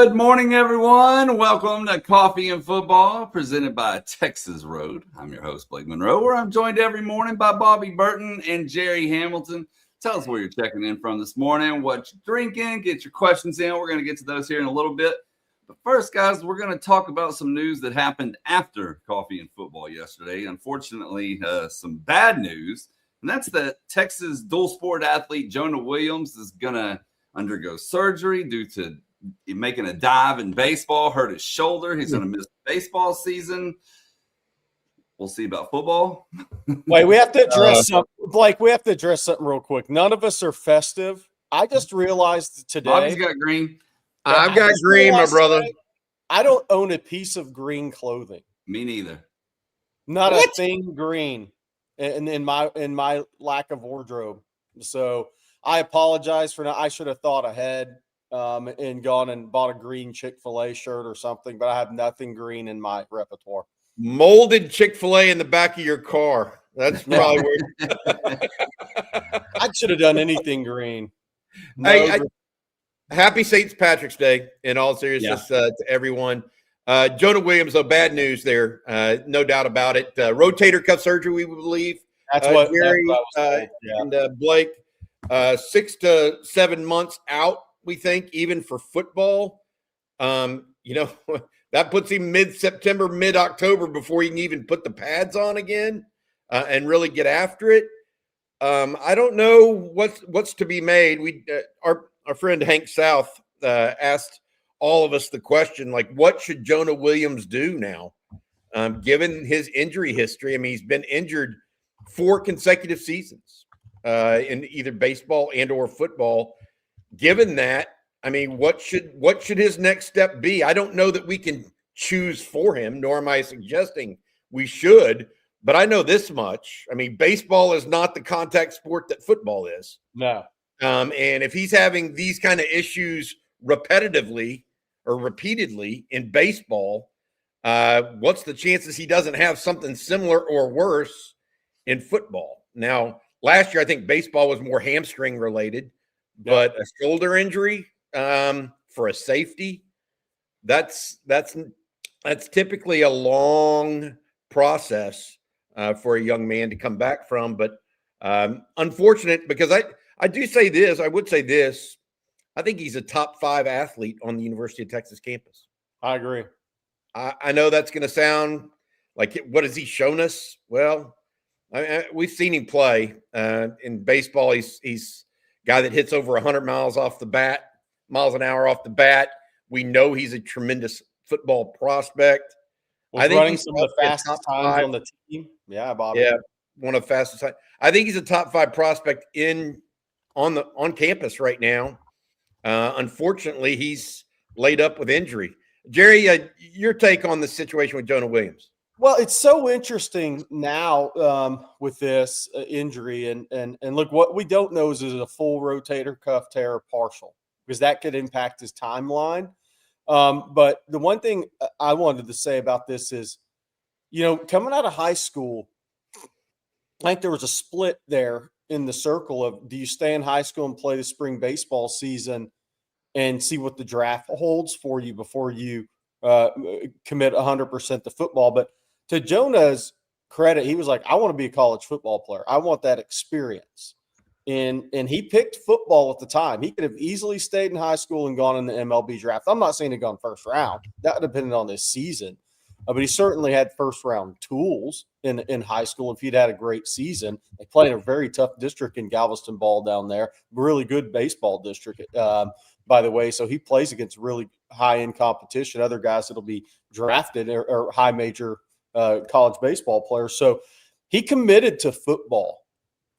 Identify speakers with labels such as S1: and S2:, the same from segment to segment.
S1: Good morning, everyone. Welcome to Coffee and Football, presented by Texas Road. I'm your host, Blake Monroe, where I'm joined every morning by Bobby Burton and Jerry Hamilton. Tell us where you're checking in from this morning, what you're drinking, get your questions in. We're going to get to those here in a little bit. But first, guys, we're going to talk about some news that happened after Coffee and Football yesterday. Unfortunately, some bad news, and that's that Texas dual sport athlete Jonah Williams is going to undergo surgery due to making a dive in baseball, hurt his shoulder. He's going to miss the baseball season. We'll see about football.
S2: Wait, we have to address something. Blake, we have to address something real quick. None of us are festive. I just realized today.
S1: Bobby's got green.
S3: I've got green, my brother.
S2: Today, I don't own a piece of green clothing.
S1: Me neither.
S2: Not a thing green in my lack of wardrobe. So I apologize for that. I should have thought ahead. And gone and bought a green Chick-fil-A shirt or something, but I have nothing green in my repertoire.
S3: Molded Chick-fil-A in the back of your car. That's probably where
S2: I should have done anything green.
S3: Happy St. Patrick's Day in all seriousness to everyone. Jonah Williams, though, bad news there. No doubt about it. Rotator cuff surgery, we believe.
S2: That's what
S3: Jerry
S2: was
S3: and Blake, 6 to 7 months out. We think even for football, that puts him mid-September, mid-October before he can even put the pads on again and really get after it. I don't know what's to be made. Our friend Hank South asked all of us the question, like, what should Jonah Williams do now, given his injury history? I mean, he's been injured 4 consecutive seasons in either baseball and or football. Given that, I mean, what should his next step be? I don't know that we can choose for him, nor am I suggesting we should, but I know this much. I mean, baseball is not the contact sport that football is.
S2: No.
S3: And if he's having these kind of issues repetitively or repeatedly in baseball, what's the chances he doesn't have something similar or worse in football? Now, last year, I think baseball was more hamstring related. But a shoulder injury for a safety, that's typically a long process for a young man to come back from. But unfortunate, because I do say this, I would say this, I think he's a top 5 athlete on the University of Texas campus.
S2: I agree.
S3: I know that's going to sound like, what has he shown us? Well, we've seen him play in baseball. He's guy that hits over 100 miles an hour off the bat. We know he's a tremendous football prospect.
S2: I think he's some of the fastest times on the team. Yeah, Bobby.
S3: Yeah, one of the fastest times. I think he's a top 5 prospect on campus right now. Unfortunately, he's laid up with injury. Jerry, your take on the situation with Jonah Williams?
S2: Well, it's so interesting now with this injury, and look, what we don't know is it a full rotator cuff tear or partial, because that could impact his timeline. But the one thing I wanted to say about this is, coming out of high school, I think there was a split there in the circle of, do you stay in high school and play the spring baseball season and see what the draft holds for you before you commit 100% to football? But to Jonah's credit, he was like, I want to be a college football player. I want that experience. And he picked football at the time. He could have easily stayed in high school and gone in the MLB draft. I'm not saying he'd gone first round. That depended on this season. But he certainly had first-round tools in high school if he'd had a great season. They play in a very tough district in Galveston Ball down there. Really good baseball district, by the way. So he plays against really high-end competition, other guys that'll be drafted or high major college baseball players. So he committed to football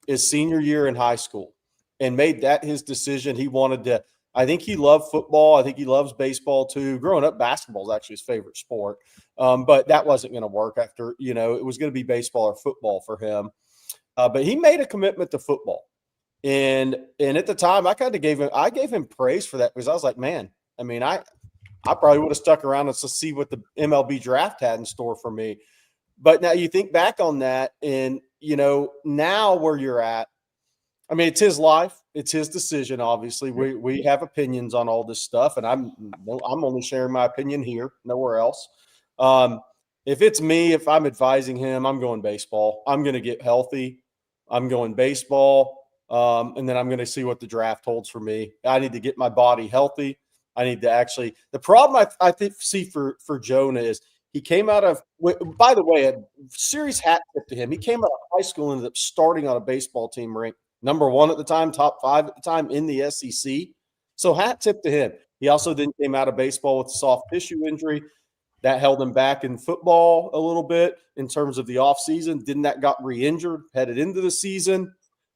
S2: his senior year in high school and made that his decision. He wanted to – I think he loved football. I think he loves baseball too. Growing up, basketball is actually his favorite sport. But that wasn't going to work after – it was going to be baseball or football for him. But he made a commitment to football. And at the time, I gave him praise for that, because I was like, man, I mean, I probably would have stuck around and to see what the MLB draft had in store for me. But now you think back on that, and now where you're at, I mean, it's his life. It's his decision. Obviously, we have opinions on all this stuff, and I'm only sharing my opinion here, nowhere else. If it's me, if I'm advising him, I'm going baseball. I'm going to get healthy. I'm going baseball, and then I'm going to see what the draft holds for me. I need to get my body healthy. I need to actually. The problem I think see for Jonah is he came out of. By the way, a serious hat tip to him. He came out of high school and ended up starting on a baseball team ranked number 1 at the time, top 5 at the time in the SEC. So hat tip to him. He also then came out of baseball with a soft tissue injury. That held him back in football a little bit in terms of the offseason. Then that got re-injured, headed into the season.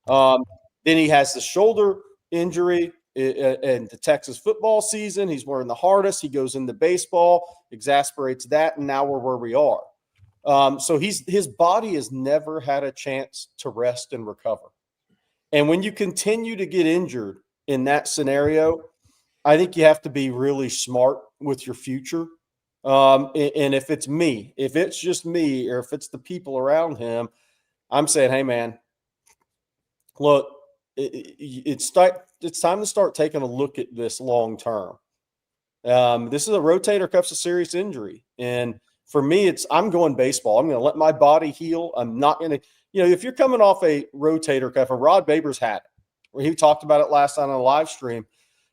S2: Then he has the shoulder injury in the Texas football season. He's wearing the hardest. He goes into baseball, exasperates that, and now we're where we are. So his body has never had a chance to rest and recover. And when you continue to get injured in that scenario, I think you have to be really smart with your future. And if it's me, if it's just me, or if it's the people around him, I'm saying, hey, man, look, it's time to start taking a look at this long term. This is a rotator cuff's a serious injury. And for me, I'm going baseball. I'm going to let my body heal. I'm not going to, if you're coming off a rotator cuff, and Rod Babers had it, where he talked about it last night on a live stream,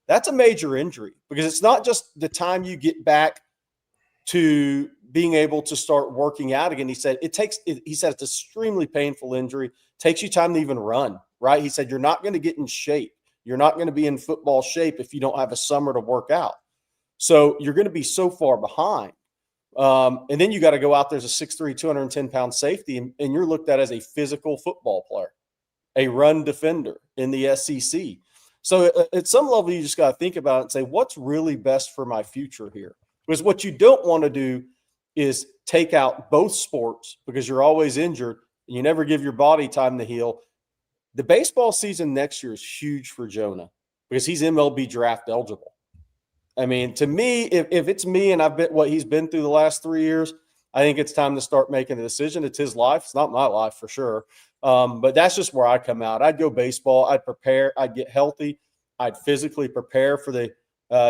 S2: that's a major injury because it's not just the time you get back to being able to start working out again. He said it's extremely painful injury. Takes you time to even run, right? He said, you're not going to get in shape. You're not going to be in football shape if you don't have a summer to work out. So you're going to be so far behind. And then you got to go out there as a 6'3", 210-pound safety, and you're looked at as a physical football player, a run defender in the SEC. So at some level, you just got to think about it and say, what's really best for my future here? Because what you don't want to do is take out both sports because you're always injured and you never give your body time to heal. The baseball season next year is huge for Jonah because he's MLB draft eligible. I mean, to me, if it's me and I've been what he's been through the last 3 years, I think it's time to start making a decision. It's his life. It's not my life for sure. But that's just where I come out. I'd go baseball. I'd prepare. I'd get healthy. I'd physically prepare for the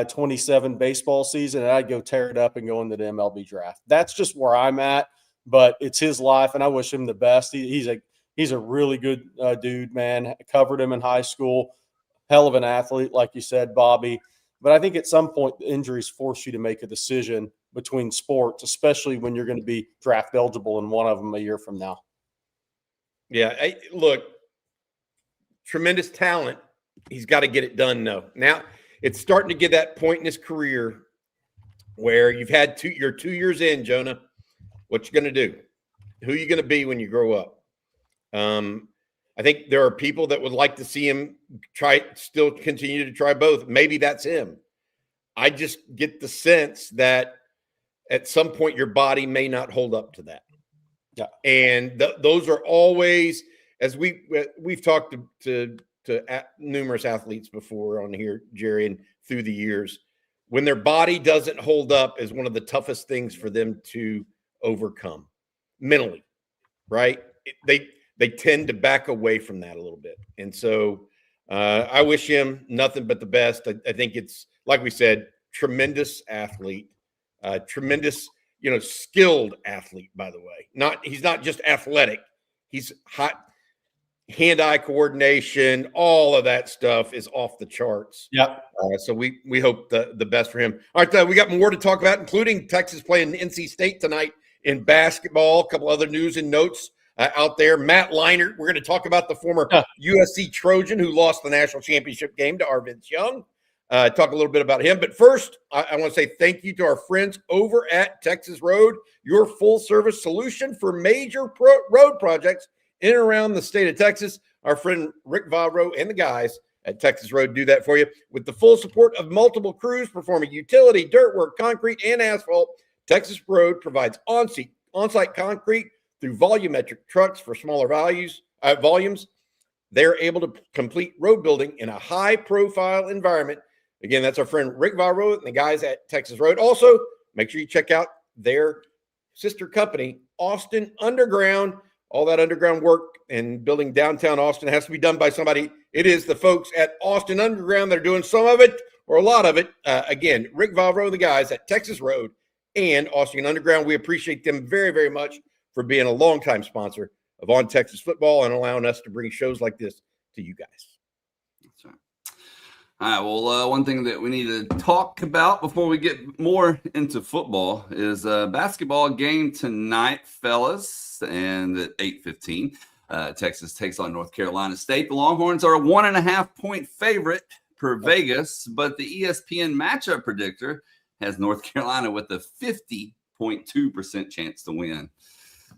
S2: 27 baseball season, and I'd go tear it up and go into the MLB draft. That's just where I'm at, but it's his life, and I wish him the best. He's a really good dude, man. I covered him in high school. Hell of an athlete, like you said, Bobby. But I think at some point, the injuries force you to make a decision between sports, especially when you're going to be draft eligible in one of them a year from now.
S3: Yeah, look, tremendous talent. He's got to get it done, though. Now, it's starting to get that point in his career where you're 2 years in, Jonah. What you going to do? Who are you going to be when you grow up? I think there are people that would like to see him still continue to try both. Maybe that's him. I just get the sense that at some point your body may not hold up to that.
S2: Yeah.
S3: And those are always, as we've talked to numerous athletes before on here, Jerry, and through the years, when their body doesn't hold up is one of the toughest things for them to overcome mentally, right? They tend to back away from that a little bit. And so I wish him nothing but the best. I think it's, like we said, tremendous athlete, tremendous, skilled athlete, by the way. He's not just athletic. He's hot. Hand-eye coordination, all of that stuff is off the charts.
S2: Yeah.
S3: So we hope the best for him. All right, we got more to talk about, including Texas playing NC State tonight in basketball. A couple other news and notes out there. Matt Leinart, we're going to talk about the former USC Trojan who lost the national championship game to Arvince Young. Talk a little bit about him. But first, I want to say thank you to our friends over at Texas Road, your full-service solution for major road projects in and around the state of Texas. Our friend Rick Vavro and the guys at Texas Road do that for you with the full support of multiple crews performing utility, dirt work, concrete, and asphalt. Texas Road provides on-site concrete through volumetric trucks for smaller volumes. They're able to complete road building in a high-profile environment. Again, that's our friend Rick Vavro and the guys at Texas Road. Also, make sure you check out their sister company, Austin Underground. All that underground work and building downtown Austin has to be done by somebody It is the folks at Austin Underground that are doing some of it or a lot of it. Again, Rick Valro and the guys at Texas Road and Austin Underground. We appreciate them very, very much for being a longtime sponsor of On Texas Football and allowing us to bring shows like this to you guys.
S1: That's right. All right. Well, one thing that we need to talk about before we get more into football is a basketball game tonight, fellas, and at 8:15. Texas takes on North Carolina State. The Longhorns are a 1.5-point favorite per Vegas, but the ESPN matchup predictor has North Carolina with a 50.2% chance to win.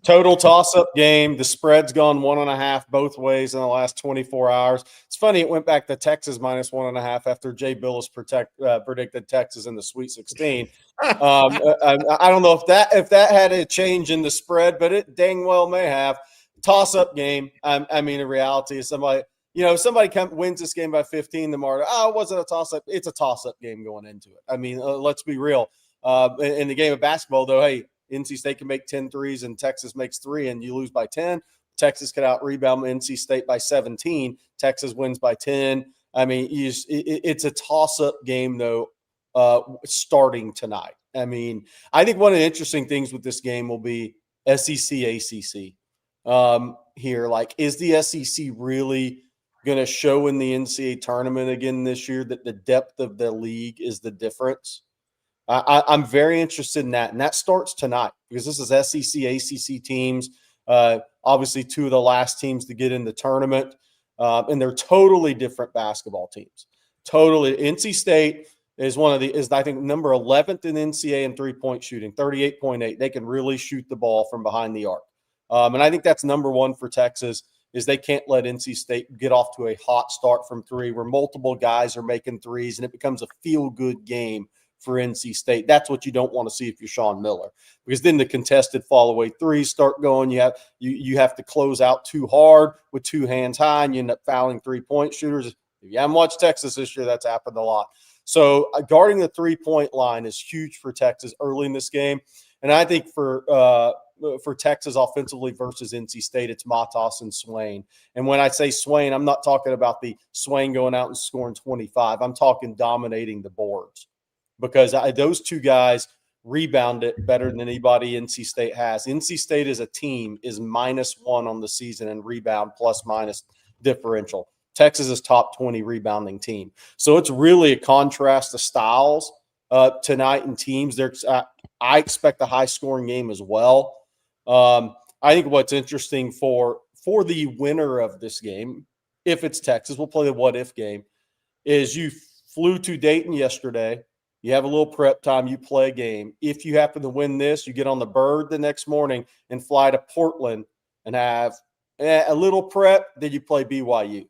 S2: Total toss-up game. The spread's gone 1.5 both ways in the last 24 hours. It's funny, it went back to Texas minus 1.5 after Jay Billis predicted Texas in the Sweet 16. I don't know if that had a change in the spread, but it dang well may have. Toss-up game. I mean, in reality, somebody wins this game by 15 tomorrow. Oh, it wasn't a toss-up. It's a toss-up game going into it. I mean, let's be real. In the game of basketball, though, hey, NC State can make 10 threes and Texas makes 3 and you lose by 10. Texas could out-rebound NC State by 17. Texas wins by 10. I mean, it's a toss-up game, though, starting tonight. I mean, I think one of the interesting things with this game will be SEC, ACC here. Like, is the SEC really going to show in the NCAA tournament again this year that the depth of the league is the difference? I'm very interested in that, and that starts tonight because this is SEC, ACC teams, obviously 2 of the last teams to get in the tournament, and they're totally different basketball teams. Totally. NC State is I think number 11th in NCAA in three-point shooting, 38.8. They can really shoot the ball from behind the arc, and I think that's number 1 for Texas. Is they can't let NC State get off to a hot start from 3 where multiple guys are making threes and it becomes a feel-good game for NC State. That's what you don't want to see if you're Sean Miller, because then the contested fall away threes start going. You have to close out too hard with 2 hands high, and you end up fouling 3-point shooters. If you haven't watched Texas this year, that's happened a lot. So guarding the 3-point line is huge for Texas early in this game, and I think for Texas offensively versus NC State, it's Matas and Swain. And when I say Swain, I'm not talking about the Swain going out and scoring 25. I'm talking dominating the boards. Because those 2 guys rebound it better than anybody NC State has. NC State as a team is -1 on the season in rebound plus-minus differential. Texas is top 20 rebounding team. So it's really a contrast of styles tonight in teams. I expect a high-scoring game as well. I think what's interesting for the winner of this game, if it's Texas, we'll play the what-if game, is you flew to Dayton yesterday. You have a little prep time. You play a game. If you happen to win this, you get on the bird the next morning and fly to Portland and have a little prep. Then you play BYU.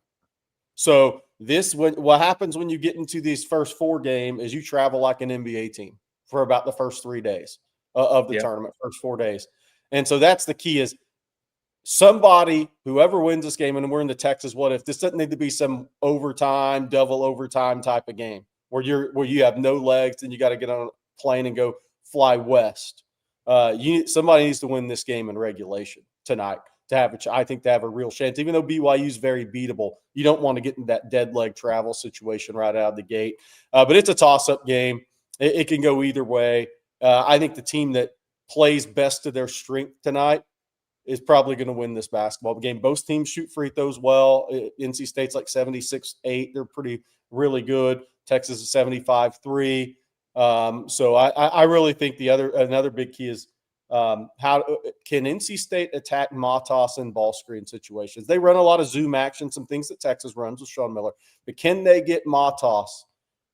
S2: So what happens when you get into these first 4 games is you travel like an NBA team for about the first 3 days of the tournament, first 4 days. And so that's the key is whoever wins this game, and we're in the Texas what if, this doesn't need to be some overtime, double overtime type of game. Where you have no legs and you got to get on a plane and go fly west. Somebody needs to win this game in regulation tonight to have a real chance. Even though BYU is very beatable, you don't want to get in that dead leg travel situation right out of the gate. But it's a toss-up game. It can go either way. I think the team that plays best to their strength tonight is probably going to win this basketball game. Both teams shoot free throws well. NC State's like 76.8. They're really good. Texas is 75.3. So I really think another big key is how can NC State attack Matas in ball screen situations? They run a lot of zoom action, some things that Texas runs with Sean Miller. But can they get Matas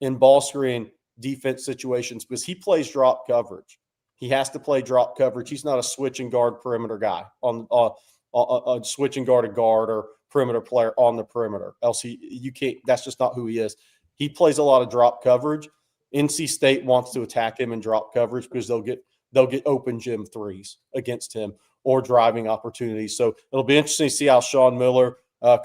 S2: in ball screen defense situations? Because he plays drop coverage. He has to play drop coverage. He's not a switch and guard perimeter guy on switch and guard a guard or perimeter player on the perimeter. Else you can't. That's just not who he is. He plays a lot of drop coverage. NC State wants to attack him in drop coverage because they'll get open gym threes against him or driving opportunities. So it'll be interesting to see how Sean Miller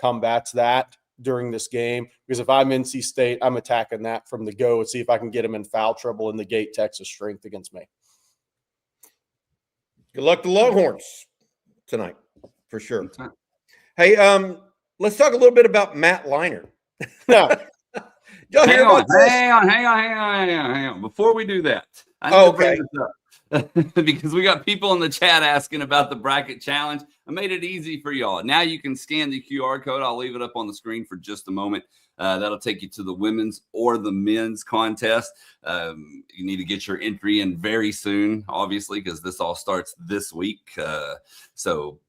S2: combats that during this game. Because if I'm NC State, I'm attacking that from the go and see if I can get him in foul trouble and negate Texas strength against me.
S3: Good luck to Longhorns tonight, for sure. Hey, let's talk a little bit about Matt Leinart.
S2: No.
S3: Y'all hear about this?
S1: Hang on. Before we do that, I need to bring this up because we got people in the chat asking about the bracket challenge. I made it easy for y'all. Now you can scan the QR code. I'll leave it up on the screen for just a moment. That'll take you to the women's or the men's contest. You need to get your entry in very soon, obviously, because this all starts this week. So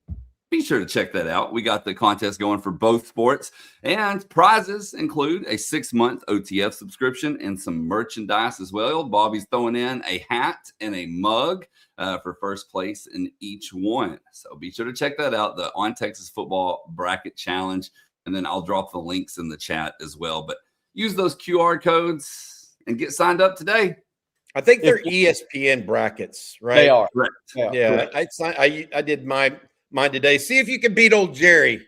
S1: be sure to check that out. We got the contest going for both sports, and prizes include a 6-month OTF subscription and some merchandise as well. Bobby's throwing in a hat and a mug for first place in each one. So be sure to check that out, the On Texas Football Bracket Challenge, and then I'll drop the links in the chat as well. But use those QR codes and get signed up today.
S3: I think they're ESPN brackets, right?
S2: They are.
S1: Correct.
S3: Yeah, I did mine today. See if you can beat old Jerry,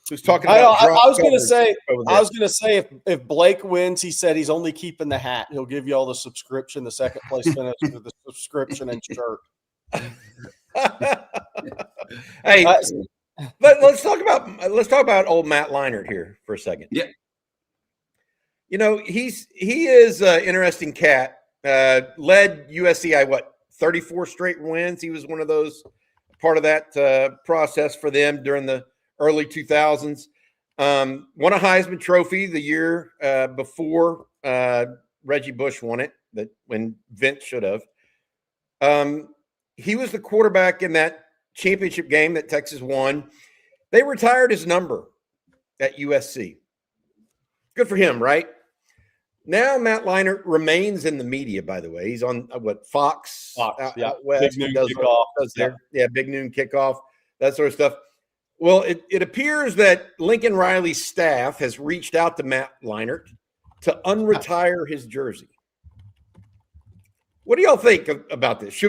S3: who's talking
S2: I
S3: about.
S2: was going to say, if Blake wins, he said he's only keeping the hat. He'll give you all the subscription, the second place finish for the subscription and shirt.
S3: Hey, let's talk about old Matt Leinart here for a second.
S1: Yeah,
S3: you know he is an interesting cat. Led USC 34 straight wins. He was one of those. Part of that process for them during the early 2000s. Won a Heisman Trophy the year before Reggie Bush won it, when Vince should have. He was the quarterback in that championship game that Texas won. They retired his number at USC. Good for him, right? Now Matt Leinart remains in the media, by the way. He's on Fox out west.
S2: Big noon kickoff.
S3: Big noon kickoff, that sort of stuff. Well, it appears that Lincoln Riley's staff has reached out to Matt Leinart to unretire his jersey. What do y'all think about this?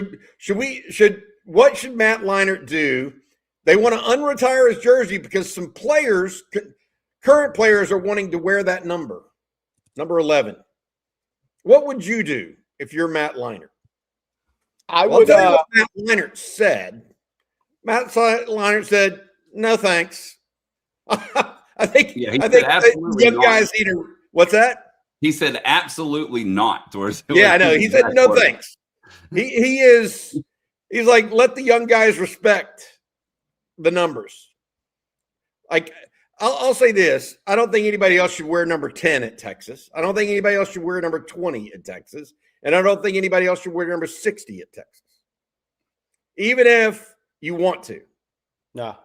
S3: What should Matt Leinart do? They want to unretire his jersey because some players, current players, are wanting to wear that number 11. What would you do if you're Matt Leinart?
S2: I would.
S3: Tell you what Matt Leinart said. Matt Leinart said, "No thanks." I think young guys need to. What's that?
S1: He said absolutely not.
S3: I know. He said no thanks. He's like, let the young guys respect the numbers. Like, I'll say this. I don't think anybody else should wear number 10 at Texas. I don't think anybody else should wear number 20 at Texas. And I don't think anybody else should wear number 60 at Texas. Even if you want to.
S2: No.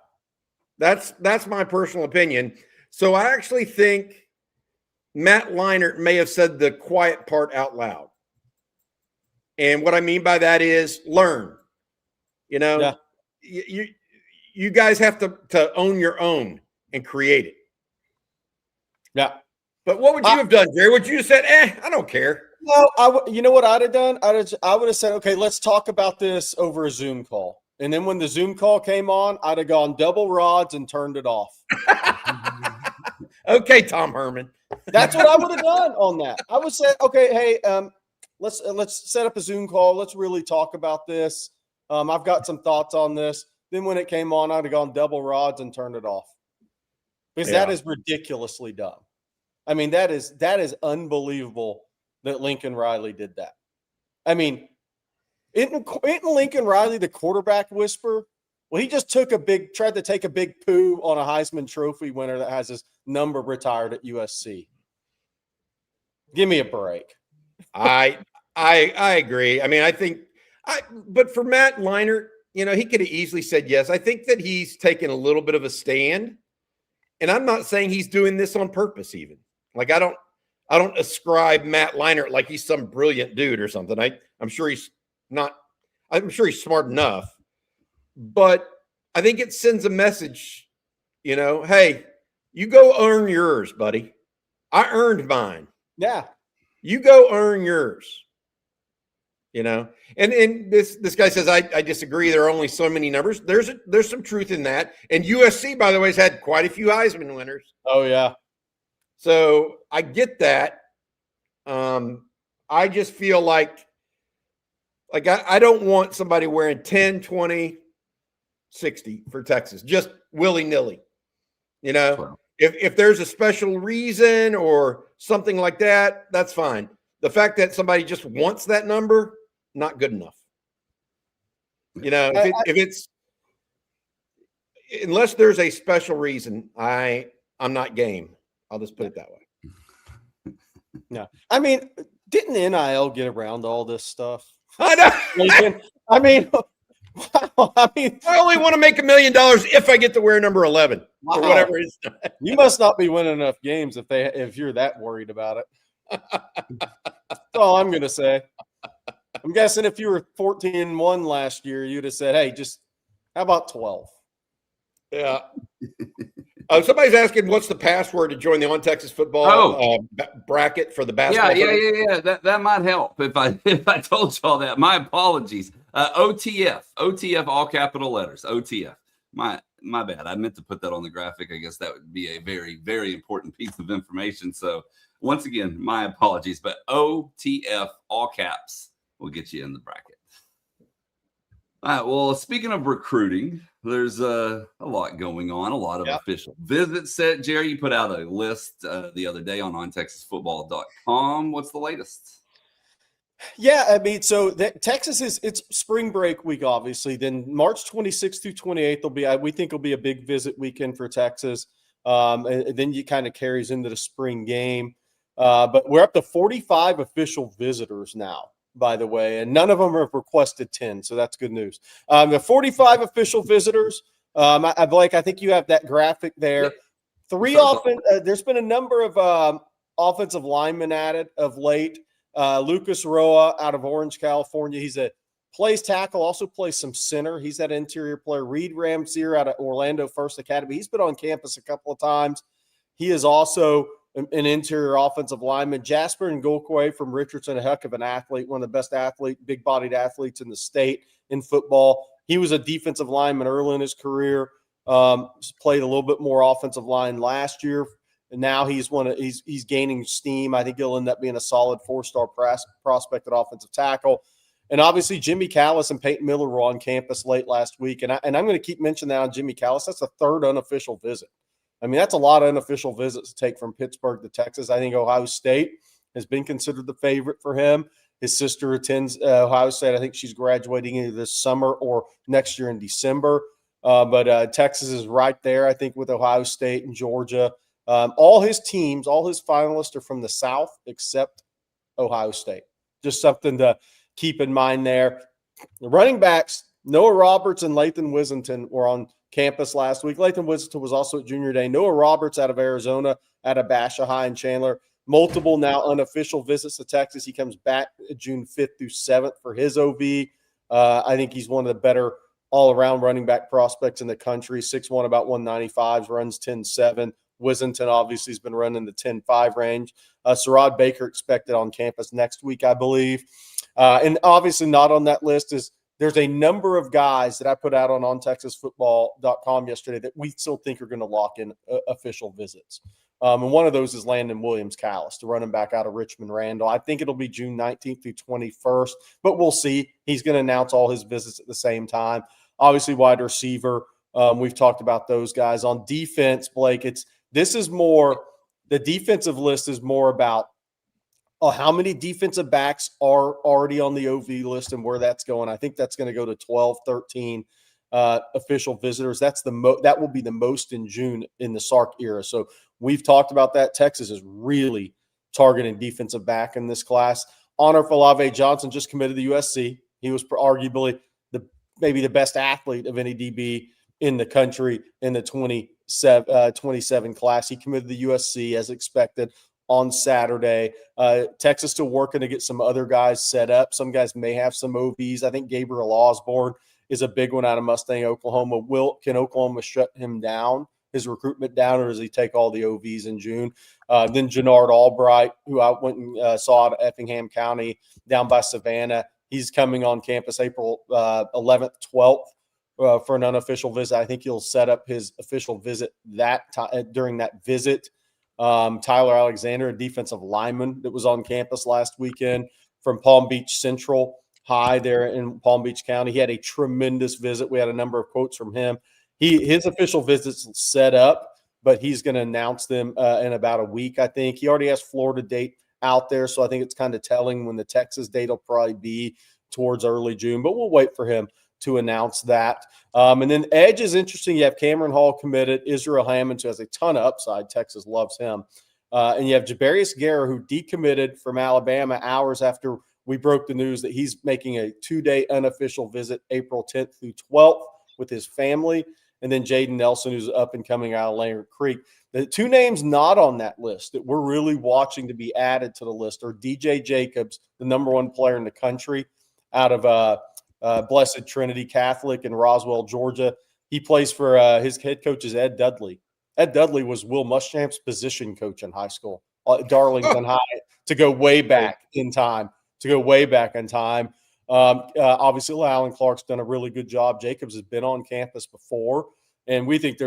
S3: That's my personal opinion. So I actually think Matt Leinart may have said the quiet part out loud. And what I mean by that is learn. You know, you guys have to own your own and create it.
S2: Yeah.
S3: But what would you have done, Jerry? Would you have said, I don't care?
S2: No, you know what I'd have done? I would have said, okay, let's talk about this over a Zoom call. And then when the Zoom call came on, I'd have gone double rods and turned it off.
S3: Okay, Tom Herman.
S2: That's what I would have done on that. I would say, okay, hey, let's set up a Zoom call. Let's really talk about this. I've got some thoughts on this. Then when it came on, I'd have gone double rods and turned it off. Because that is ridiculously dumb. I mean, that is unbelievable that Lincoln Riley did that. I mean, isn't Lincoln Riley the quarterback whisperer? Well, he just tried to take a big poo on a Heisman Trophy winner that has his number retired at USC. Give me a break.
S3: I agree. I mean, but for Matt Leinart, you know, he could have easily said yes. I think that he's taken a little bit of a stand. And I'm not saying he's doing this on purpose even. Like, I don't ascribe Matt Leinart like he's some brilliant dude or something. I'm sure he's not. I'm sure he's smart enough. But I think it sends a message, you know, hey, you go earn yours, buddy. I earned mine.
S2: Yeah.
S3: You go earn yours. You know, and this guy says, I disagree. There are only so many numbers. There's some truth in that. And USC, by the way, has had quite a few Heisman winners.
S2: Oh, yeah.
S3: So I get that. I just feel like I don't want somebody wearing 10, 20, 60 for Texas, just willy-nilly. You know, If there's a special reason or something like that, that's fine. The fact that somebody just wants that number, not good enough. You know, if it's unless there's a special reason, I'm not game. I'll just put it that way.
S2: No, I mean, didn't NIL get around all this stuff?
S3: I know.
S2: I mean,
S3: I only want to make $1 million if I get to wear number 11 or whatever it is.
S2: You must not be winning enough games if you're that worried about it. That's all I'm gonna say. I'm guessing if you were 14-1 last year, you'd have said, "Hey, just how about 12?"
S3: Yeah. Somebody's asking what's the password to join the On Texas Football bracket for the basketball.
S1: Yeah. That might help if I told y'all that. My apologies. OTF, all capital letters. OTF. My bad. I meant to put that on the graphic. I guess that would be a very, very important piece of information. So once again, my apologies. But OTF, all caps, will get you in the bracket. All right. Well, speaking of recruiting, there's a lot going on, a lot of official visits set. Jerry, you put out a list the other day on ontexasfootball.com. What's the latest?
S2: Yeah, I mean, so Texas it's spring break week, obviously. Then March 26th through 28th we think will be a big visit weekend for Texas. And then it kind of carries into the spring game. But we're up to 45 official visitors now, by the way, and none of them have requested 10, so that's good news. The 45 official visitors. Blake, I think you have that graphic there. There's been a number of offensive linemen added of late. Lucas Roa out of Orange, California. Plays tackle, also plays some center. He's that interior player. Reed Ramsey out of Orlando First Academy. He's been on campus a couple of times. He is also an interior offensive lineman. Jasper Ngokwe from Richardson, a heck of an athlete, one of the best big-bodied athletes in the state in football. He was a defensive lineman early in his career. Played a little bit more offensive line last year. And now he's gaining steam. I think he'll end up being a solid 4-star prospect at offensive tackle. And obviously Jimmy Callis and Peyton Miller were on campus late last week. And I'm going to keep mentioning that on Jimmy Callis. That's the third unofficial visit. I mean, that's a lot of unofficial visits to take from Pittsburgh to Texas. I think Ohio State has been considered the favorite for him. His sister attends Ohio State. I think she's graduating either this summer or next year in December. But Texas is right there, I think, with Ohio State and Georgia. All his teams, all his finalists are from the South except Ohio State. Just something to keep in mind there. The running backs, Noah Roberts and Lathan Wissington were on campus last week. Lathan Wissington was also at Junior Day. Noah Roberts out of Arizona, out of Basha High in Chandler. Multiple now unofficial visits to Texas. He comes back June 5th through 7th for his OV. I think he's one of the better all-around running back prospects in the country. 6'1", about 195, runs 10.7. Wissington obviously has been running the 10.5 range. Sarad Baker expected on campus next week, I believe. And obviously not on that list is there's a number of guys that I put out on ontexasfootball.com yesterday that we still think are going to lock in official visits. And one of those is Landon Williams Callis, the running back out of Richmond Randall. I think it'll be June 19th through 21st, but we'll see. He's going to announce all his visits at the same time. Obviously, wide receiver. We've talked about those guys. On defense, Blake, the defensive list is more about how many defensive backs are already on the OV list and where that's going. I think that's going to go to 12, 13 official visitors. That will be the most in June in the Sark era. So we've talked about that. Texas is really targeting defensive back in this class. Honor Falave Johnson just committed to USC. He was arguably maybe the best athlete of any DB in the country in the 27 class. He committed to USC as expected on Saturday. Texas still working to get some other guys set up. Some guys may have some OVs. I think Gabriel Osborne is a big one out of Mustang, Oklahoma. Can Oklahoma shut him down, his recruitment down, or does he take all the OVs in June? Then Jannard Albright, who I went and saw at Effingham County down by Savannah. He's coming on campus April 11th, 12th for an unofficial visit. I think he'll set up his official visit during that visit. Tyler Alexander, a defensive lineman that was on campus last weekend from Palm Beach Central High there in Palm Beach County. He had a tremendous visit. We had a number of quotes from him. His official visits set up but he's going to announce them in about a week, I think. He already has Florida date out there, so I think it's kind of telling when the Texas date will probably be towards early June, but we'll wait for him to announce that. And then edge is interesting. You have Cameron Hall committed, Israel Hammond, who has a ton of upside. Texas loves him. And you have Jabarius Guerra, who decommitted from Alabama hours after we broke the news that he's making a 2-day unofficial visit April 10th through 12th with his family. And then Jaden Nelson, who's up and coming out of Lanyard Creek. The two names not on that list that we're really watching to be added to the list are DJ Jacobs, the number one player in the country out of Blessed Trinity Catholic in Roswell, Georgia. He plays for his head coach is Ed Dudley. Ed Dudley was Will Muschamp's position coach in high school, Darlington High, to go way back in time. Obviously, Alan Clark's done a really good job. Jacobs has been on campus before, and we think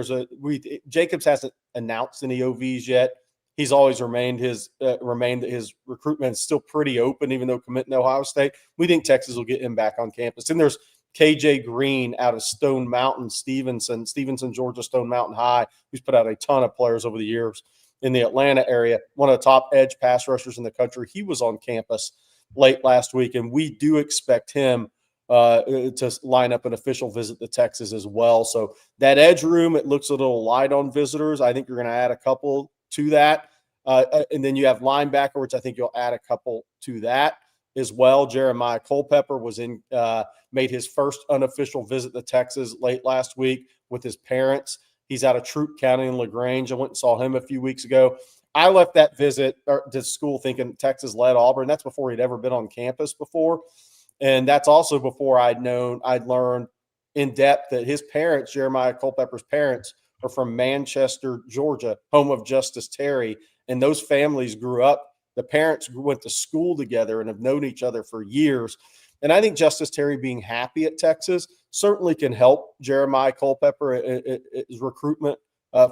S2: Jacobs hasn't announced any OVs yet. He's always remained that his recruitment is still pretty open, even though committing to Ohio State. We think Texas will get him back on campus. And there's KJ Green out of Stone Mountain, Stevenson, Georgia, Stone Mountain High, who's put out a ton of players over the years in the Atlanta area. One of the top edge pass rushers in the country. He was on campus late last week, and we do expect him to line up an official visit to Texas as well. So that edge room, it looks a little light on visitors. I think you're going to add a couple to that. And then you have linebacker, which I think you'll add a couple to that as well. Jeremiah Culpepper made his first unofficial visit to Texas late last week with his parents. He's out of Troup County in LaGrange. I went and saw him a few weeks ago. I left that visit to school thinking Texas led Auburn. That's before he'd ever been on campus before. And that's also before I'd learned in depth that his parents, Jeremiah Culpepper's parents, are from Manchester, Georgia, home of Justice Terry. And those families grew up. The parents went to school together and have known each other for years. And I think Justice Terry being happy at Texas certainly can help Jeremiah Culpepper his recruitment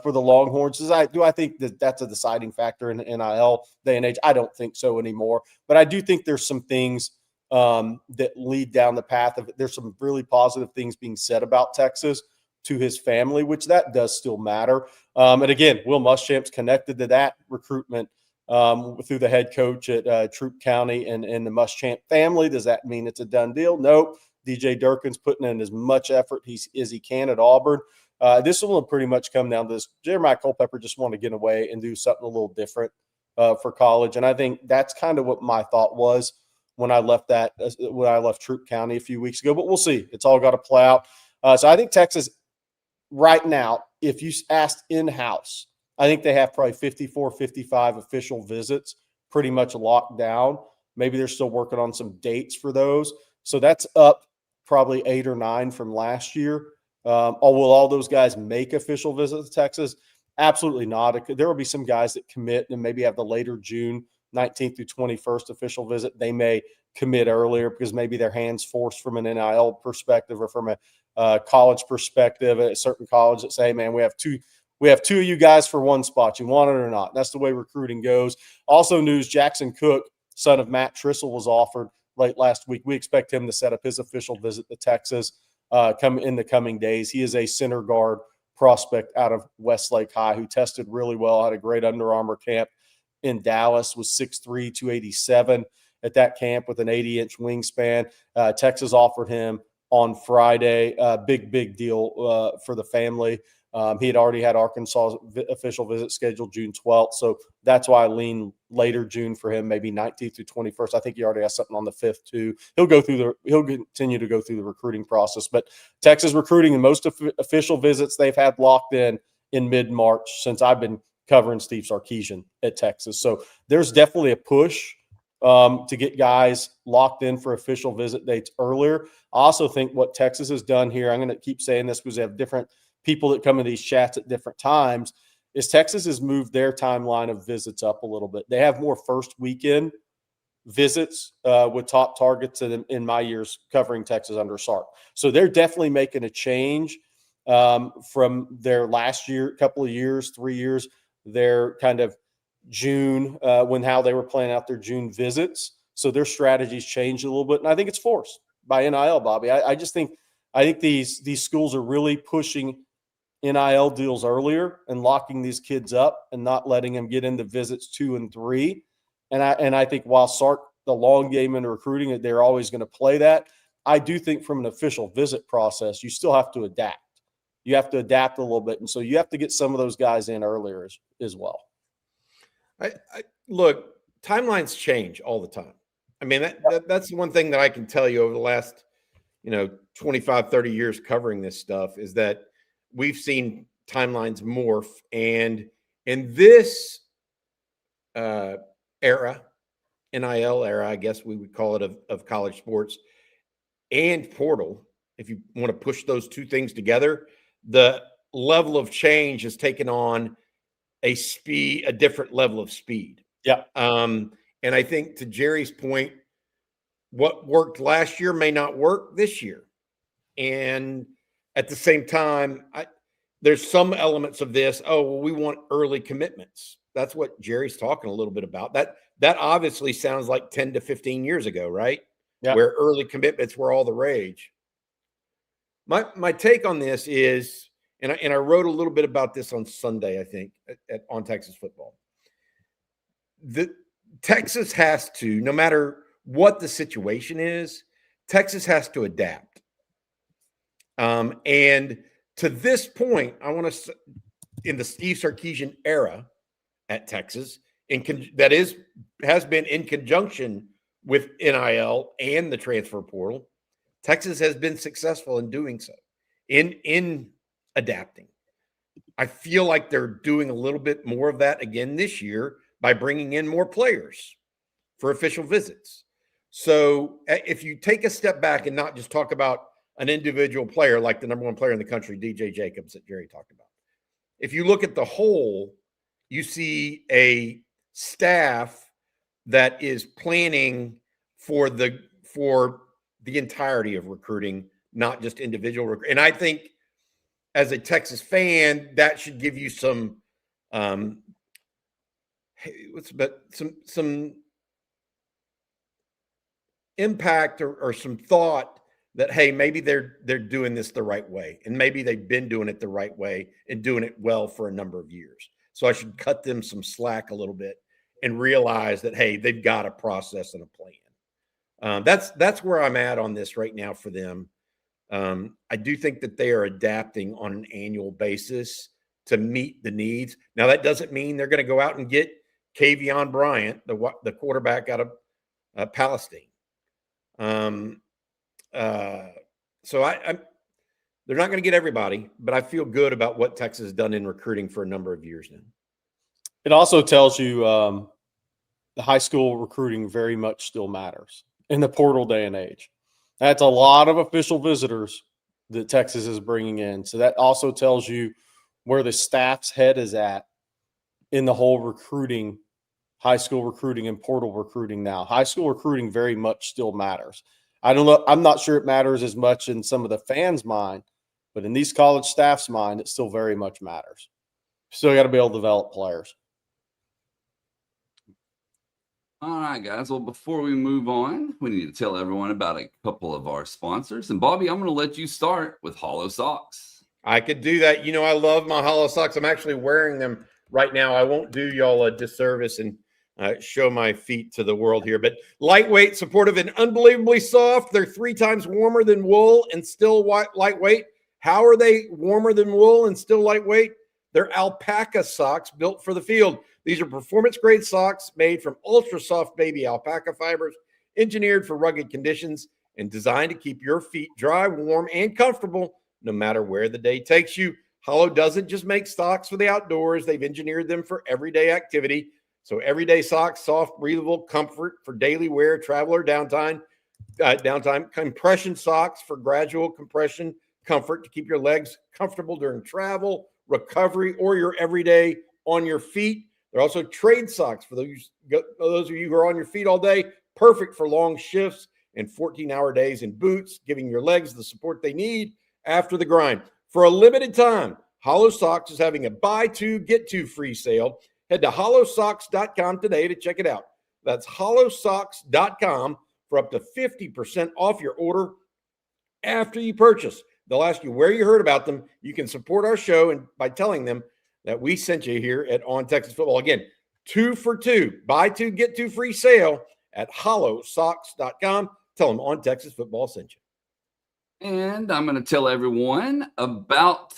S2: for the Longhorns. Do I think that that's a deciding factor in the NIL day and age? I don't think so anymore. But I do think there's some things that lead down the path of it. There's some really positive things being said about Texas to his family, which that does still matter. And again, Will Muschamp's connected to that recruitment through the head coach at Troup County and the Muschamp family. Does that mean it's a done deal? Nope. DJ Durkin's putting in as much effort as he can at Auburn. This will pretty much come down to this. Jeremiah Culpepper just wanted to get away and do something a little different for college. And I think that's kind of what my thought was when I left Troup County a few weeks ago. But we'll see. It's all got to play out. So I think Texas right now, if you asked in-house, I think they have probably 54, 55 official visits pretty much locked down. Maybe they're still working on some dates for those. So that's up probably 8 or 9 from last year. Will all those guys make official visits to Texas? Absolutely not. There will be some guys that commit and maybe have the later June 19th through 21st official visit. They may commit earlier because maybe their hands forced from an NIL perspective or from a college perspective at a certain college that say, hey, man, we have two of you guys for one spot. You want it or not? That's the way recruiting goes. Also news, Jackson Cook, son of Matt Trissel, was offered late last week. We expect him to set up his official visit to Texas in the coming days. He is a center guard prospect out of Westlake High who tested really well, had a great Under Armour camp in Dallas, was 6'3", 287 at that camp with an 80-inch wingspan. Texas offered him on Friday. Big deal for the family. He had already had Arkansas official visit scheduled June 12th. So that's why I lean later June for him, maybe 19th through 21st. I think he already has something on the 5th too. He'll continue to go through the recruiting process, but Texas recruiting and most official visits they've had locked in mid-March since I've been covering Steve Sarkisian at Texas. So there's definitely a push to get guys locked in for official visit dates earlier. I also think what Texas has done here, I'm going to keep saying this because they have different people that come in these chats at different times, is Texas has moved their timeline of visits up a little bit. They have more first weekend visits with top targets in my years covering Texas under Sark. So they're definitely making a change from their last year, couple of years, 3 years, their kind of June how they were planning out their June visits. So their strategies changed a little bit. And I think it's forced by NIL, Bobby. I think these schools are really pushing NIL deals earlier and locking these kids up and not letting them get into visits 2 and 3. And I think while Sark, the long game in recruiting, they're always going to play that. I do think from an official visit process, you still have to adapt. You have to adapt a little bit. And so you have to get some of those guys in earlier as well.
S3: Look, timelines change all the time. I mean, that's the one thing that I can tell you over the last, 25, 30 years covering this stuff is that we've seen timelines morph. And in this era, NIL era, I guess we would call it, of college sports and portal, if you want to push those two things together, the level of change has taken on a different level of speed.
S2: Yeah.
S3: And I think to Jerry's point, what worked last year may not work this year. And at the same time, there's some elements of this. Oh, well, we want early commitments. That's what Jerry's talking a little bit about. That obviously sounds like 10 to 15 years ago, right?
S2: Yeah.
S3: Where early commitments were all the rage. My take on this is, and I wrote a little bit about this on Sunday, I think, on Texas football. Texas has to, no matter what the situation is, Texas has to adapt. And to this point, I want to, in the Steve Sarkisian era at Texas, has been in conjunction with NIL and the transfer portal, Texas has been successful in doing so, in adapting. I feel like they're doing a little bit more of that again this year by bringing in more players for official visits. So if you take a step back and not just talk about an individual player like the number one player in the country, DJ Jacobs, that Jerry talked about, if you look at the whole, you see a staff that is planning for the entirety of recruiting, not just individual and I think as a Texas fan, that should give you some some impact or some thought that, hey, maybe they're doing this the right way, and maybe they've been doing it the right way and doing it well for a number of years. So I should cut them some slack a little bit and realize that, hey, they've got a process and a plan. That's where I'm at on this right now for them. I do think that they are adapting on an annual basis to meet the needs. Now, that doesn't mean they're going to go out and get Kavion Bryant, the quarterback out of Palestine. So they're not going to get everybody, but I feel good about what Texas has done in recruiting for a number of years now.
S2: It also tells you the high school recruiting very much still matters in the portal day and age. That's a lot of official visitors that Texas is bringing in. So that also tells you where the staff's head is at in the whole recruiting, high school recruiting and portal recruiting now. High school recruiting very much still matters. I don't know. I'm not sure it matters as much in some of the fans' mind, but in these college staff's mind, it still very much matters. Still got to be able to develop players.
S1: All right, guys. Well, before we move on, we need to tell everyone about a couple of our sponsors. And Bobby, I'm going to let you start with Hollow Socks.
S3: I could do that. I love my Hollow Socks. I'm actually wearing them right now. I won't do y'all a disservice and show my feet to the world here, but lightweight, supportive, and unbelievably soft. They're 3 times warmer than wool and still lightweight. How are they warmer than wool and still lightweight? They're alpaca socks built for the field. These are performance-grade socks made from ultra-soft baby alpaca fibers, engineered for rugged conditions, and designed to keep your feet dry, warm, and comfortable no matter where the day takes you. Hollow doesn't just make socks for the outdoors. They've engineered them for everyday activity. So everyday socks, soft, breathable comfort for daily wear, travel, or downtime. Compression socks for gradual compression comfort to keep your legs comfortable during travel, recovery, or your everyday on your feet. They're also trade socks for those of you who are on your feet all day, perfect for long shifts and 14-hour days in boots, giving your legs the support they need after the grind. For a limited time, Hollow Socks is having a buy two, get two free sale. Head to hollowsocks.com today to check it out. That's hollowsocks.com for up to 50% off your order after you purchase. They'll ask you where you heard about them. You can support our show and by telling them that we sent you here at On Texas Football. Again, 2 for 2. Buy 2, get 2 free sale at hollowsocks.com. Tell them On Texas Football sent you.
S1: And I'm going to tell everyone about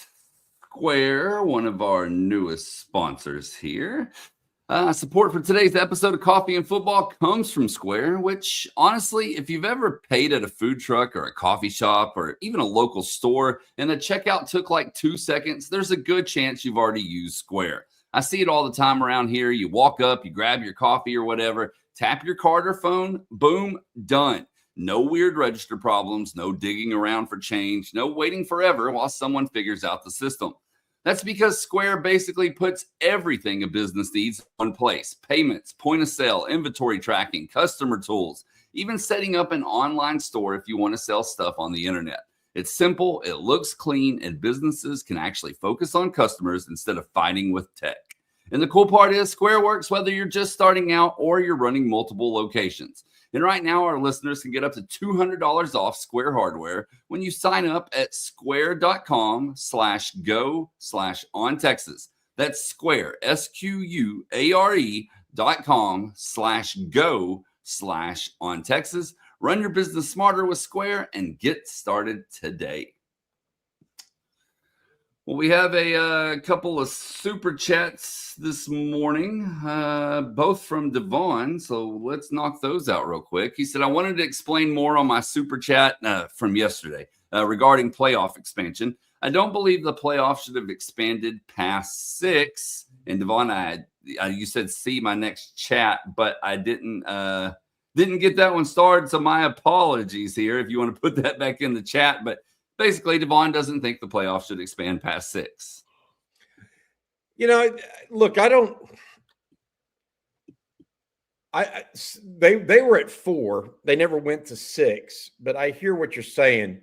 S1: Square, one of our newest sponsors here. Support for today's episode of Coffee and Football comes from Square, which honestly, if you've ever paid at a food truck or a coffee shop or even a local store and the checkout took like 2 seconds, there's a good chance you've already used Square. I see it all the time around here. You walk up, you grab your coffee or whatever, tap your card or phone, boom, done. No weird register problems, no digging around for change, no waiting forever while someone figures out the system. That's because Square basically puts everything a business needs in one place. Payments, point of sale, inventory tracking, customer tools, even setting up an online store if you want to sell stuff on the internet. It's simple, it looks clean, and businesses can actually focus on customers instead of fighting with tech. And the cool part is Square works whether you're just starting out or you're running multiple locations. And right now, our listeners can get up to $200 off Square hardware when you sign up at square.com/go/ontexas. That's Square, SQUARE.com/go/ontexas. Run your business smarter with Square and get started today. Well, we have a couple of super chats this morning, both from Devon. So let's knock those out real quick. He said, I wanted to explain more on my super chat from yesterday regarding playoff expansion. I don't believe the playoff should have expanded past 6. And Devon, you said see my next chat, but I didn't get that one started. So my apologies here if you want to put that back in the chat. But basically, Devon doesn't think the playoffs should expand past 6.
S3: You know, look, they were at 4. They never went to 6. But I hear what you're saying.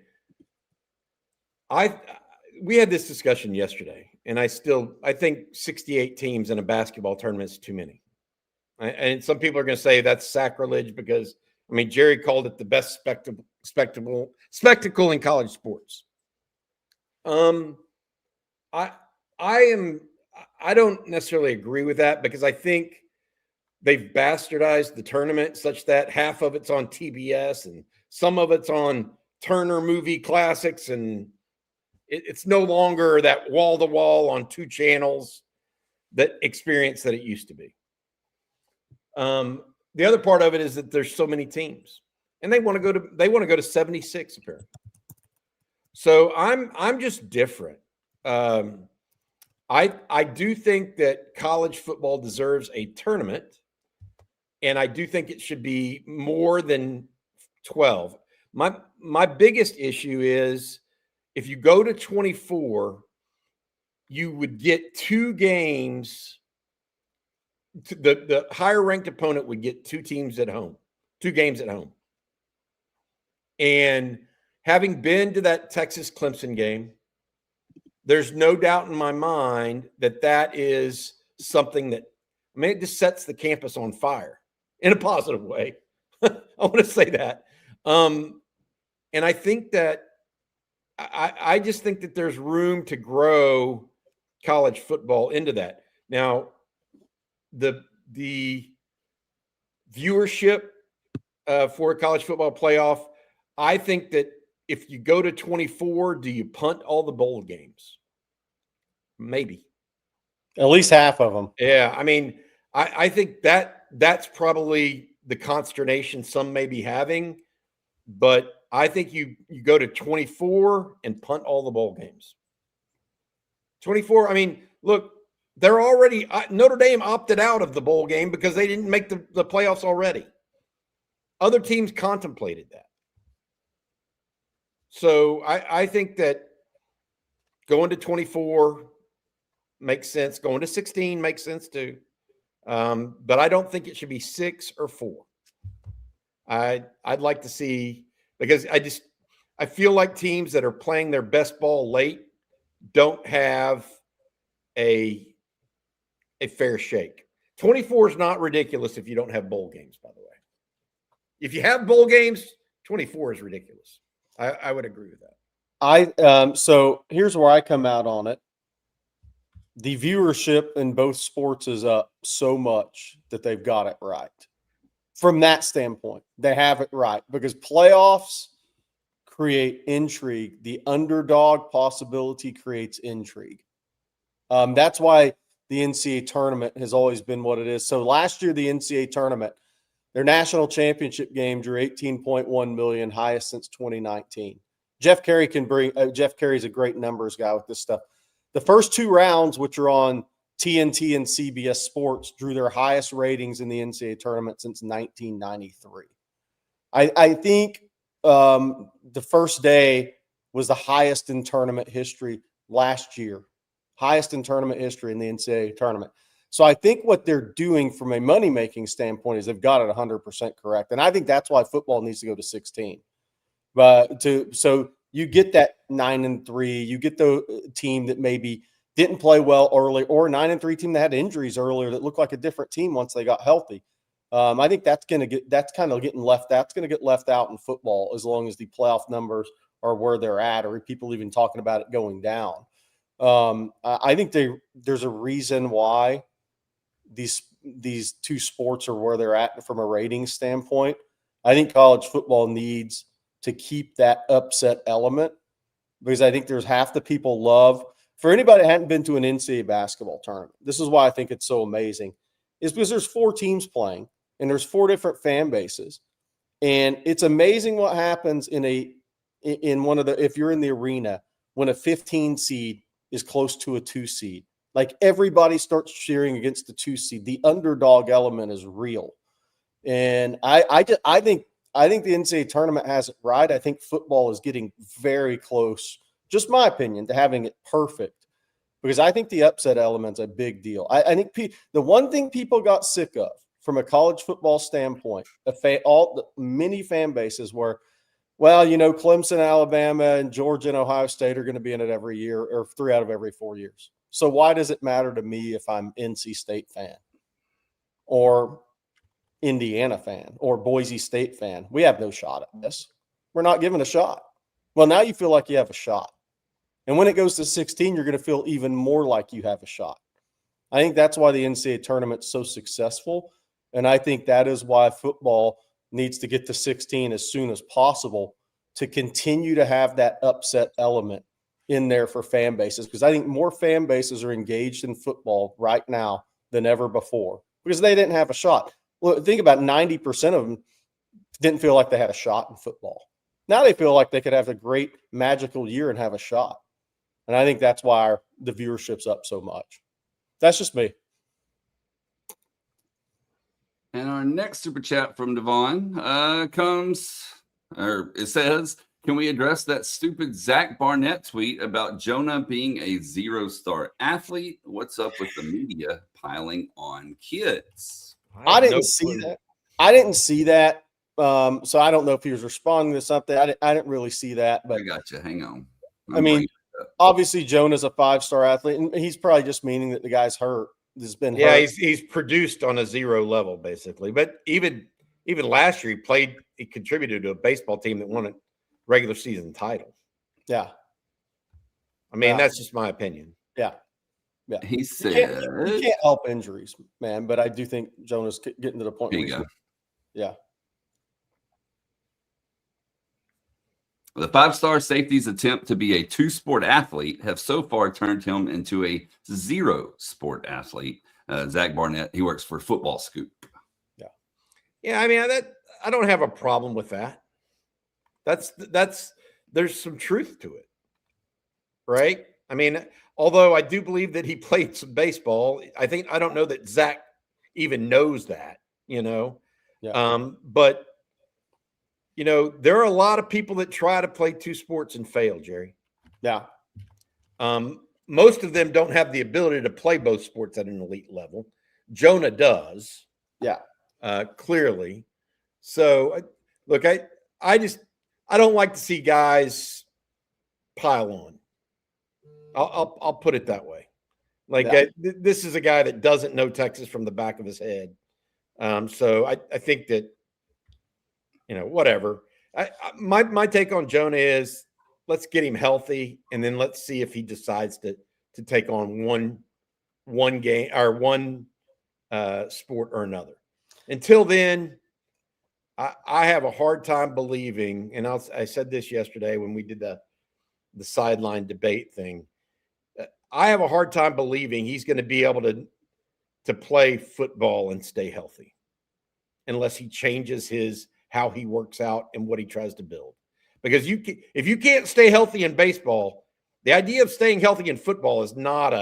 S3: We had this discussion yesterday, and I think 68 teams in a basketball tournament is too many. And some people are going to say that's sacrilege because, I mean, Jerry called it the best spectacle in college sports. I don't necessarily agree with that because I think they've bastardized the tournament such that half of it's on TBS and some of it's on Turner Movie Classics, and it's no longer that wall-to-wall on 2 channels that experience that it used to be. The other part of it is that there's so many teams, and they want to go to 76 apparently. So I'm just different. I do think that college football deserves a tournament, and I do think it should be more than 12. My biggest issue is if you go to 24, you would get 2 games. The higher ranked opponent would get 2 games at home. And having been to that Texas Clemson game, there's no doubt in my mind that is something that, I mean, it just sets the campus on fire in a positive way. I want to say that. And I think that I just think that there's room to grow college football into that. Now, the viewership for a college football playoff, I think that if you go to 24, do you punt all the bowl games? Maybe.
S2: At least half of them.
S3: Yeah, I mean, I think that's probably the consternation some may be having, but I think you go to 24 and punt all the bowl games. 24, I mean, look, they're already Notre Dame opted out of the bowl game because they didn't make the playoffs already. Other teams contemplated that. So I think that going to 24 makes sense. Going to 16 makes sense too. But I don't think it should be 6 or 4. I'd like to see, because I feel like teams that are playing their best ball late don't have a fair shake. 24 is not ridiculous if you don't have bowl games, by the way. If you have bowl games, 24 is ridiculous. I would agree with that.
S2: So here's where I come out on it. The viewership in both sports is up so much that they've got it right. From that standpoint, they have it right because playoffs create intrigue. The underdog possibility creates intrigue. That's why the NCAA tournament has always been what it is. So last year, the NCAA tournament, their national championship game drew 18.1 million, highest since 2019. Jeff Carey's a great numbers guy with this stuff. The first two rounds, which are on TNT and CBS Sports, drew their highest ratings in the NCAA tournament since 1993. I think the first day was the highest in tournament history last year, highest in tournament history in the NCAA tournament. So I think what they're doing from a money-making standpoint is they've got it 100% correct. And I think that's why football needs to go to 16. So you get that 9-3, you get the team that maybe didn't play well early, or a 9-3 team that had injuries earlier that looked like a different team once they got healthy. I think that's kind of getting left out. It's going to get left out in football as long as the playoff numbers are where they're at, or people even talking about it going down. I think there's a reason why these two sports are where they're at from a ratings standpoint. I think college football needs to keep that upset element because I think there's half the people love. For anybody that hadn't been to an NCAA basketball tournament, this is why I think it's so amazing, is because there's 4 teams playing and there's 4 different fan bases. And it's amazing what happens in one of the, if you're in the arena, when a 15 seed is close to a 2 seed, like everybody starts cheering against the 2 seed. The underdog element is real. And I think the NCAA tournament has it right. I think football is getting very close, just my opinion, to having it perfect, because I think the upset element's a big deal. I think the one thing people got sick of from a college football standpoint, many fan bases were, well, Clemson, Alabama, and Georgia and Ohio State are going to be in it every year, or 3 out of every 4 years. So why does it matter to me if I'm NC State fan or Indiana fan or Boise State fan? We have no shot at this. We're not given a shot. Well, now you feel like you have a shot. And when it goes to 16, you're going to feel even more like you have a shot. I think that's why the NCAA tournament's so successful. And I think that is why football needs to get to 16 as soon as possible to continue to have that upset element in there for fan bases. Because I think more fan bases are engaged in football right now than ever before because they didn't have a shot. Well, think about 90% of them didn't feel like they had a shot in football. Now they feel like they could have a great magical year and have a shot. And I think that's why the viewership's up so much. That's just me.
S1: And our next super chat from Devon it says, can we address that stupid Zach Barnett tweet about Jonah being a 0-star athlete? What's up with the media piling on kids?
S2: I didn't see that. I didn't see that. So I don't know if he was responding to something. I didn't really see that. But
S1: I got you. Hang on.
S2: Obviously Jonah's a 5-star athlete, and he's probably just meaning that the guy's hurt. Hurt.
S3: He's produced on a 0 level basically. But even last year he contributed to a baseball team that won a regular season title.
S2: Yeah.
S3: I mean, that's just my opinion.
S2: Yeah. Yeah.
S1: He said
S2: you can't help injuries, man, but I do think Jonah's getting to the point where yeah.
S1: The 5-star safety's attempt to be a 2-sport athlete have so far turned him into a 0-sport athlete. Zach Barnett, he works for Football Scoop.
S3: Yeah. I mean, I don't have a problem with that. There's some truth to it, right? I mean, although I do believe that he played some baseball, I don't know that Zach even knows that, Yeah. But there are a lot of people that try to play 2 sports and fail, Jerry.
S2: Yeah.
S3: Most of them don't have the ability to play both sports at an elite level. Jonah does.
S2: Yeah.
S3: Clearly. So look, I don't like to see guys pile on. I'll put it that way. This is a guy that doesn't know Texas from the back of his head. So I think that, whatever. My take on Jonah is let's get him healthy, and then let's see if he decides to take on one game or one sport or another. Until then, I have a hard time believing, and I said this yesterday when we did the sideline debate thing. I have a hard time believing he's going to be able to play football and stay healthy unless he changes how he works out and what he tries to build. Because if you can't stay healthy in baseball, the idea of staying healthy in football is not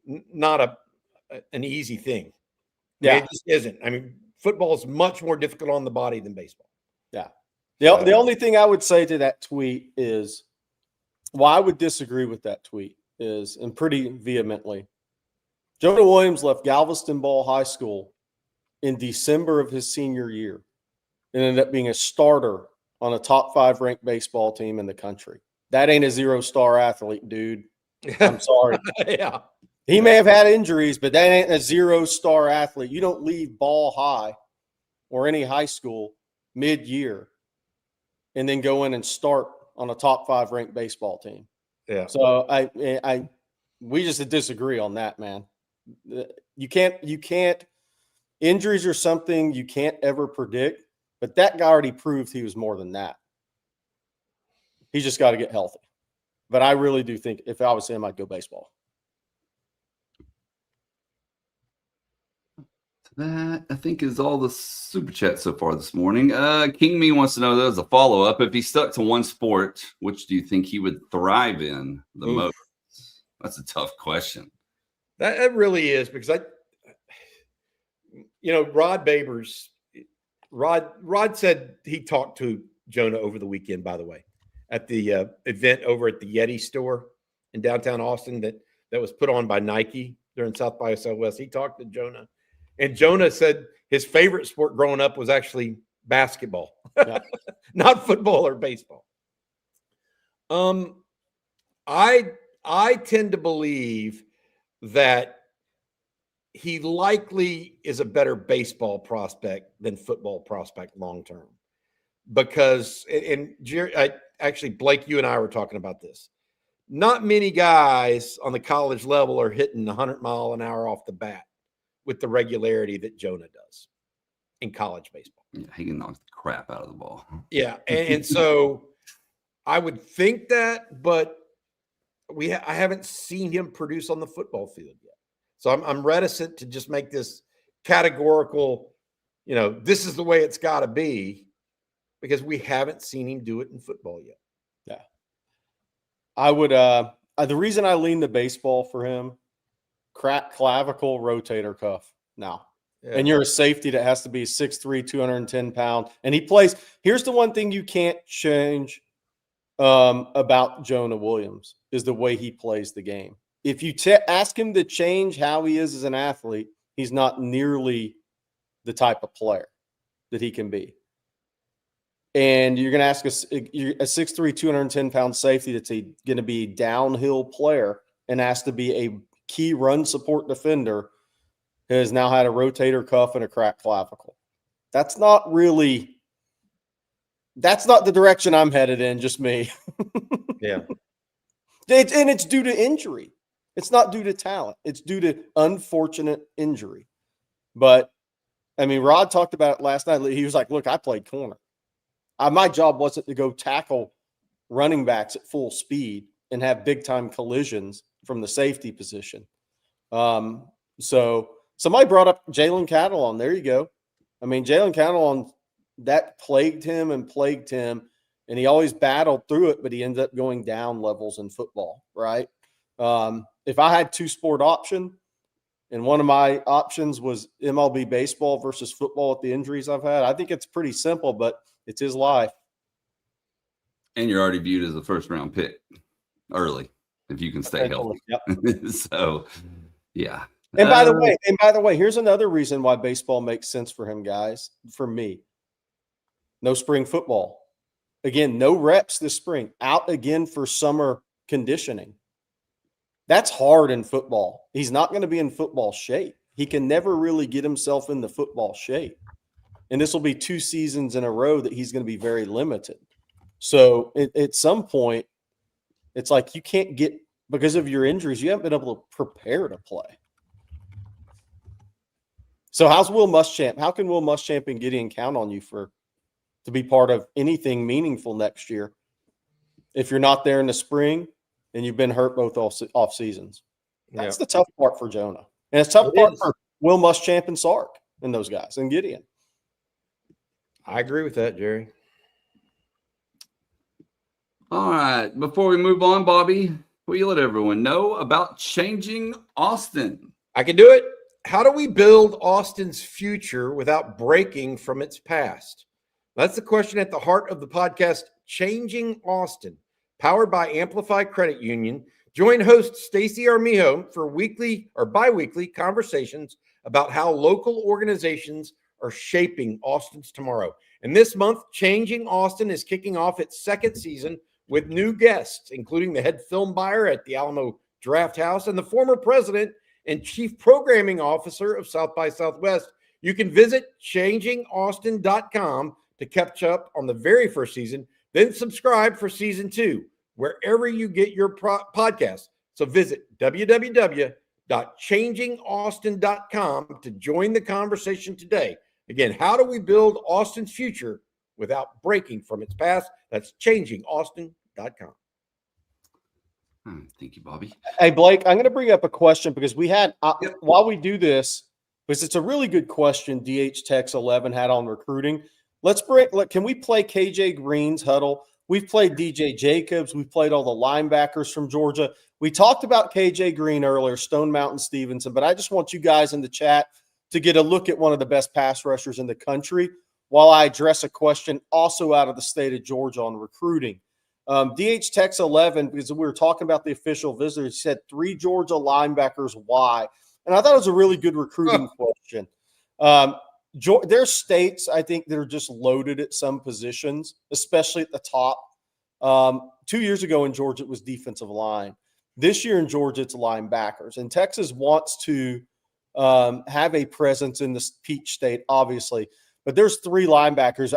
S3: an easy thing.
S2: Yeah,
S3: it just isn't. I mean, football is much more difficult on the body than baseball.
S2: Yeah. The only thing I would say to that tweet is, I would disagree with that tweet is, and pretty vehemently, Jonah Williams left Galveston Ball High School in December of his senior year and ended up being a starter on a top 5 ranked baseball team in the country. That ain't a 0-star athlete, dude. I'm sorry.
S3: Yeah.
S2: He may have had injuries, but that ain't a 0-star athlete. You don't leave Ball High or any high school mid-year and then go in and start on a top 5 ranked baseball team.
S3: Yeah.
S2: So we just disagree on that, man. You can't. Injuries are something you can't ever predict, but that guy already proved he was more than that. He's just got to get healthy. But I really do think if I was him, I'd go baseball.
S1: That, I think, is all the super chat so far this morning. King Me wants to know, there's a follow-up. If he stuck to one sport, which do you think he would thrive in the most? That's a tough question.
S3: That really is, because Rod Babers, Rod said he talked to Jonah over the weekend, by the way, at the event over at the Yeti store in downtown Austin that was put on by Nike during South by Southwest. He talked to Jonah. And Jonah said his favorite sport growing up was actually basketball, not football or baseball. I tend to believe that he likely is a better baseball prospect than football prospect long term, because actually, Blake, you and I were talking about this. Not many guys on the college level are hitting 100 mile an hour off the bat with the regularity that Jonah does in college baseball.
S1: Yeah, he can knock the crap out of the ball.
S3: Yeah, and so I would think that, but I haven't seen him produce on the football field yet. So I'm reticent to just make this categorical, this is the way it's got to be, because we haven't seen him do it in football yet.
S2: Yeah. I would the reason I lean to baseball for him, crack clavicle, rotator cuff now. Yeah. And you're a safety that has to be 6'3", 210 pounds. And he plays. Here's the one thing you can't change about Jonah Williams is the way he plays the game. If you ask him to change how he is as an athlete, he's not nearly the type of player that he can be. And you're going to ask a 6'3", 210 pound safety that's going to be a downhill player and has to be a key run support defender, has now had a rotator cuff and a cracked clavicle. That's not the direction I'm headed in, just me.
S3: Yeah.
S2: It's due to injury. It's not due to talent. It's due to unfortunate injury. But, I mean, Rod talked about it last night. He was like, look, I played corner. My job wasn't to go tackle running backs at full speed and have big-time collisions from the safety position. So somebody brought up Jalen Catalon. There you go. I mean, Jalen Catalon, that plagued him, and he always battled through it, but he ended up going down levels in football, right? If I had 2-sport option, and one of my options was MLB baseball versus football with the injuries I've had, I think it's pretty simple, but it's his life.
S1: And you're already viewed as a first-round pick early if you can stay healthy. Yep. So, yeah.
S2: And by the way, here's another reason why baseball makes sense for him, guys. For me, no spring football. Again, no reps this spring. Out again for summer conditioning. That's hard in football. He's not going to be in football shape. He can never really get himself into football shape. And this will be 2 seasons in a row that he's going to be very limited. So at some point, it's like you can't get, because of your injuries, you haven't been able to prepare to play. So how's Will Muschamp? How can Will Muschamp and Gideon count on you to be part of anything meaningful next year if you're not there in the spring and you've been hurt both off seasons? That's the tough part for Jonah. And it's tough part for Will Muschamp and Sark and those guys and Gideon.
S3: I agree with that, Jerry.
S1: All right. Before we move on, Bobby, will you let everyone know about changing Austin?
S3: I can do it. How do we build Austin's future without breaking from its past? That's the question at the heart of the podcast, Changing Austin, powered by Amplify Credit Union. Join host Stacey Armijo for weekly or bi-weekly conversations about how local organizations are shaping Austin's tomorrow. And this month, Changing Austin is kicking off its second season with new guests, including the head film buyer at the Alamo Draft House and the former president and chief programming officer of South by Southwest. You can visit changingaustin.com to catch up on the very first season, then subscribe for season 2, wherever you get your podcast. So visit www.changingaustin.com to join the conversation today. Again, how do we build Austin's future without breaking from its past? That's changingaustin.com.
S1: Thank you, Bobby.
S2: Hey, Blake, I'm going to bring up a question because we had, while we do this, because it's a really good question DH Tex 11 had on recruiting. Can we play KJ Green's huddle? We've played DJ Jacobs. We've played all the linebackers from Georgia. We talked about KJ Green earlier, Stone Mountain Stevenson, but I just want you guys in the chat to get a look at one of the best pass rushers in the country while I address a question also out of the state of Georgia on recruiting. DH Tex 11, because we were talking about the official visitor, he said 3 Georgia linebackers. Why? And I thought it was a really good recruiting question. There's states, I think, that are just loaded at some positions, especially at the top. 2 years ago in Georgia, it was defensive line. This year in Georgia, it's linebackers. And Texas wants to have a presence in this Peach State, obviously. But there's 3 linebackers.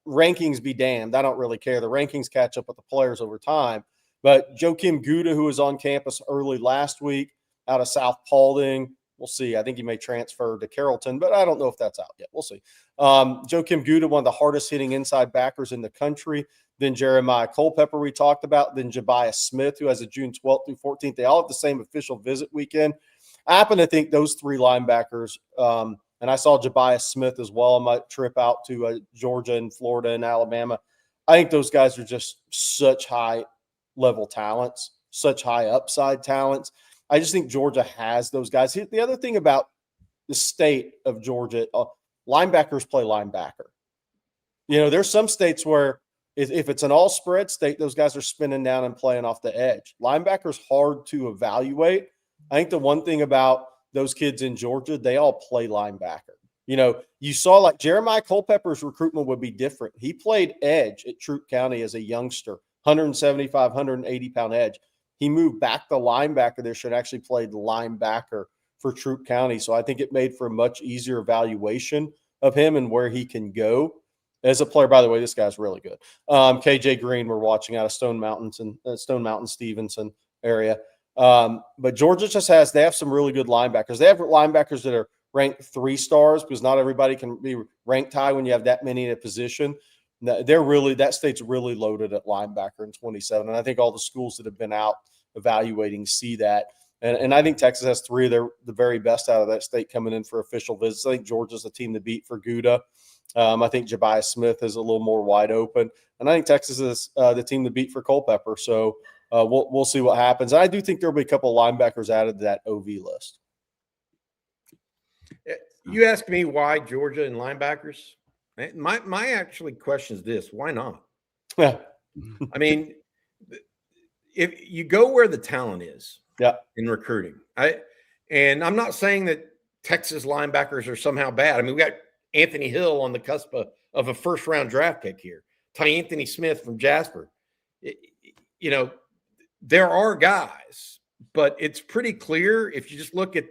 S2: Rankings be damned. I don't really care. The rankings catch up with the players over time. But Joakim Gouda, who was on campus early last week out of South Paulding, we'll see. I think he may transfer to Carrollton, but I don't know if that's out yet. We'll see. Joakim Gouda, one of the hardest hitting inside backers in the country. Then Jeremiah Culpepper we talked about. Then Jabaiah Smith, who has a June 12th through 14th. They all have the same official visit weekend. I happen to think those 3 linebackers, and I saw Jabaiah Smith as well on my trip out to Georgia and Florida and Alabama. I think those guys are just such high-level talents, such high upside talents. I just think Georgia has those guys. The other thing about the state of Georgia, linebackers play linebacker. There's some states where if it's an all-spread state, those guys are spinning down and playing off the edge. Linebackers hard to evaluate. I think the one thing about those kids in Georgia, they all play linebacker. You saw like Jeremiah Culpepper's recruitment would be different. He played edge at Troup County as a youngster, 175, 180-pound edge. He moved back to linebacker this year and actually played linebacker for Troup County. So I think it made for a much easier evaluation of him and where he can go as a player. By the way, this guy's really good. KJ Green, we're watching out of Stone Mountain Stevenson area. But Georgia they have some really good linebackers. They have linebackers that are ranked 3 stars because not everybody can be ranked high when you have that many in a position. That state's really loaded at linebacker in 27. And I think all the schools that have been out evaluating see that. And I think Texas has 3 of the very best out of that state coming in for official visits. I think Georgia's the team to beat for Gouda. I think Jabaiah Smith is a little more wide open. And I think Texas is the team to beat for Culpepper. So we'll see what happens. And I do think there'll be a couple of linebackers added to that OV list.
S3: You asked me why Georgia and linebackers. My actually question is this: why not?
S2: Yeah.
S3: I mean, if you go where the talent is, in recruiting, and I'm not saying that Texas linebackers are somehow bad. I mean, we got Anthony Hill on the cusp of a first-round draft pick here. Anthony Smith from Jasper. There are guys, but it's pretty clear if you just look at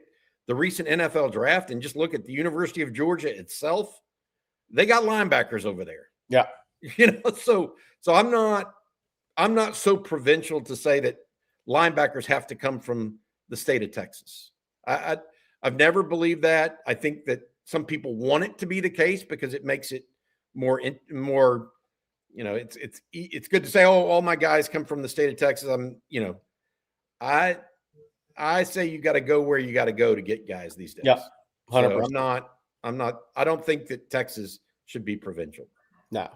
S3: the recent NFL draft and just look at the University of Georgia itself, they got linebackers over there.
S2: Yeah.
S3: So So I'm not so provincial to say that linebackers have to come from the state of Texas. I've never believed that. I think that some people want it to be the case because it makes it more, it's good to say, oh, all my guys come from the state of Texas. I say you got to go where you got to go to get guys these days.
S2: Yeah, 100%.
S3: So I don't think that Texas should be provincial.
S2: No.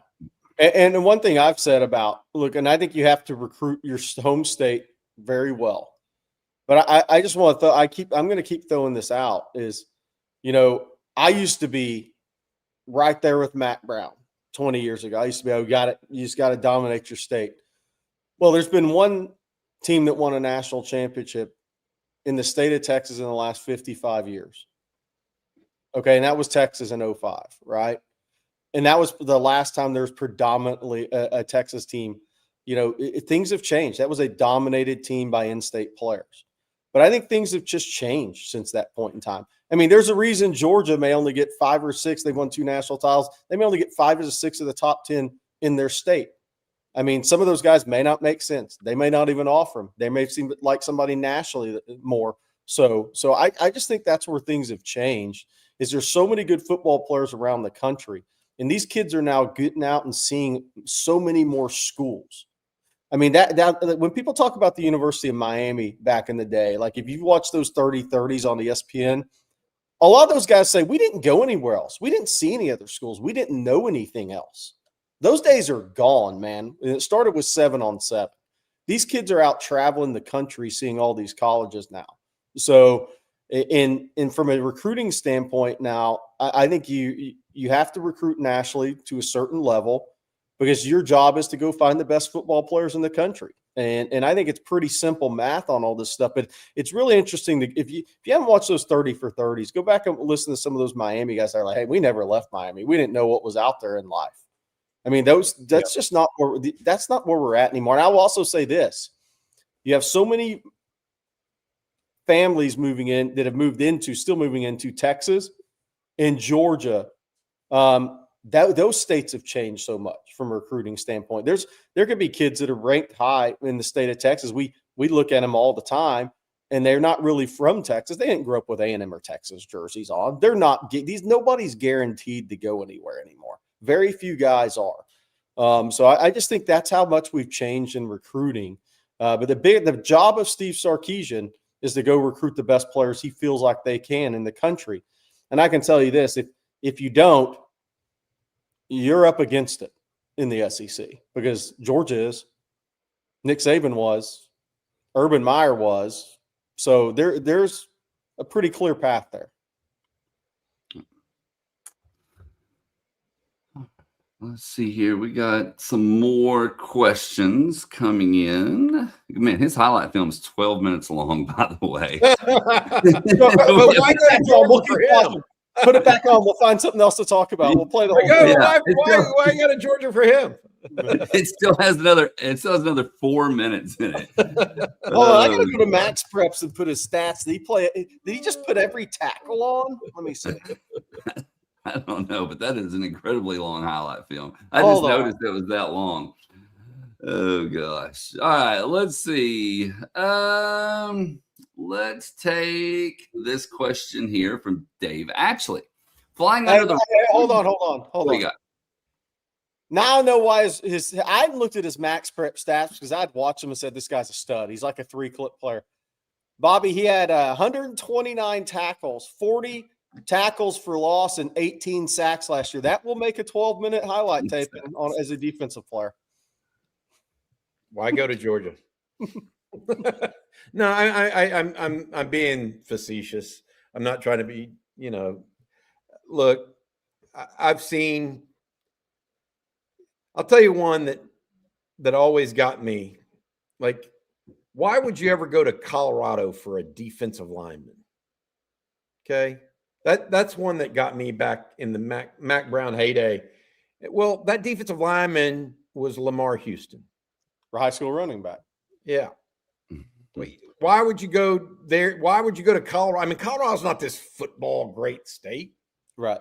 S2: And one thing I've said about, look, and I think you have to recruit your home state very well. But I just want to I'm going to keep throwing this out is, I used to be right there with Matt Brown 20 years ago. I used to be, you just got to dominate your state. Well, there's been one team that won a national championship in the state of Texas in the last 55 years. Okay, and that was Texas in 2005, right? And that was the last time there was predominantly a Texas team. Things have changed. That was a dominated team by in-state players. But I think things have just changed since that point in time. I mean, there's a reason Georgia may only get 5 or 6. They've won 2 national titles. They may only get 5 or 6 of the top 10 in their state. I mean, some of those guys may not make sense. They may not even offer them. They may seem like somebody nationally more. So I just think that's where things have changed, is there's so many good football players around the country. And these kids are now getting out and seeing so many more schools. I mean, that when people talk about the University of Miami back in the day, like if you watch those 30-30s on ESPN, a lot of those guys say, we didn't go anywhere else. We didn't see any other schools. We didn't know anything else. Those days are gone, man. And it started with 7-on-7. These kids are out traveling the country, seeing all these colleges now. So, and from a recruiting standpoint now, I think you have to recruit nationally to a certain level, because your job is to go find the best football players in the country. And I think it's pretty simple math on all this stuff. But it's really interesting that if you haven't watched those 30 for 30s, go back and listen to some of those Miami guys that are like, hey, we never left Miami. We didn't know what was out there in life. I mean, that's just not where we're at anymore. And I will also say this. You have so many families moving in that have still moving into Texas and Georgia. Those states have changed so much from a recruiting standpoint. There could be kids that are ranked high in the state of Texas. We look at them all the time, and they're not really from Texas. They didn't grow up with A&M or Texas jerseys on. They're not nobody's guaranteed to go anywhere anymore. Very few guys are. So I just think that's how much we've changed in recruiting. But the job of Steve Sarkisian is to go recruit the best players he feels like they can in the country. And I can tell you this, if you don't, you're up against it in the SEC, because Georgia is, Nick Saban was, Urban Meyer was. So there's a pretty clear path there.
S1: Let's see here. We got some more questions coming in. Man, his highlight film is 12 minutes long, by the way.
S3: But why go to Georgia for him?
S2: Put it back on. We'll find something else to talk about. We'll play the whole
S3: thing.
S2: Yeah.
S3: Why go to Georgia for him?
S1: It still has another 4 minutes in it.
S2: I gotta go to Max Preps and put his stats. Did he just put every tackle on? Let me see.
S1: I don't know, but that is an incredibly long highlight film. I just noticed it was that long. Oh gosh. All right, let's see. Let's take this question here from Dave. Actually, flying under the
S2: hold on. Now I know why I hadn't looked at his Max Prep stats, because I'd watched him and said, this guy's a stud. He's like a 3-clip player. Bobby, he had 129 tackles, 40 tackles for loss, and 18 sacks last year. That will make a 12-minute highlight tape as a defensive player.
S3: Why go to Georgia? No, I'm being facetious. I'm not trying to be, look, I've seen. I'll tell you one that always got me. Like, why would you ever go to Colorado for a defensive lineman? Okay, that's one that got me back in the Mac Brown heyday. Well, that defensive lineman was Lamar Houston,
S2: high school running back.
S3: Yeah. Why would you go there? Why would you go to Colorado? I mean, Colorado's not this football great state.
S2: Right.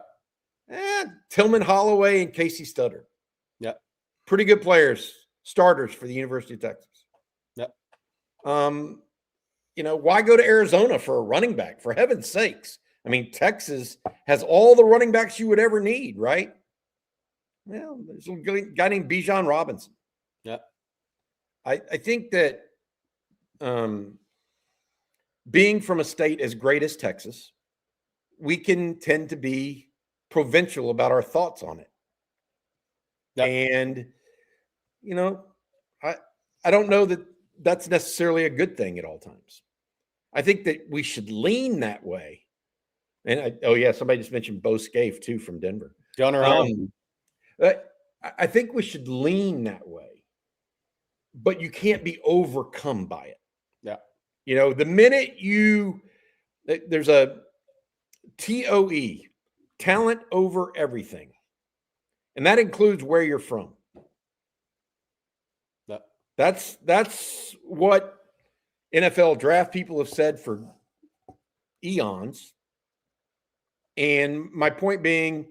S3: Tillman Holloway and Casey Studdard.
S2: Yeah.
S3: pretty good players, starters for the University of Texas.
S2: Yep.
S3: Why go to Arizona for a running back? For heaven's sakes. I mean, Texas has all the running backs you would ever need, right? Well, there's a guy named Bijan Robinson.
S2: Yeah.
S3: I think that being from a state as great as Texas, we can tend to be provincial about our thoughts on it. Yep. And, I don't know that that's necessarily a good thing at all times. I think that we should lean that way. And somebody just mentioned Bo Scaife too from Denver. I think we should lean that way, but you can't be overcome by it.
S2: Yeah.
S3: The minute there's a TOE, talent over everything, and that includes where you're from. That's what NFL draft people have said for eons. And my point being,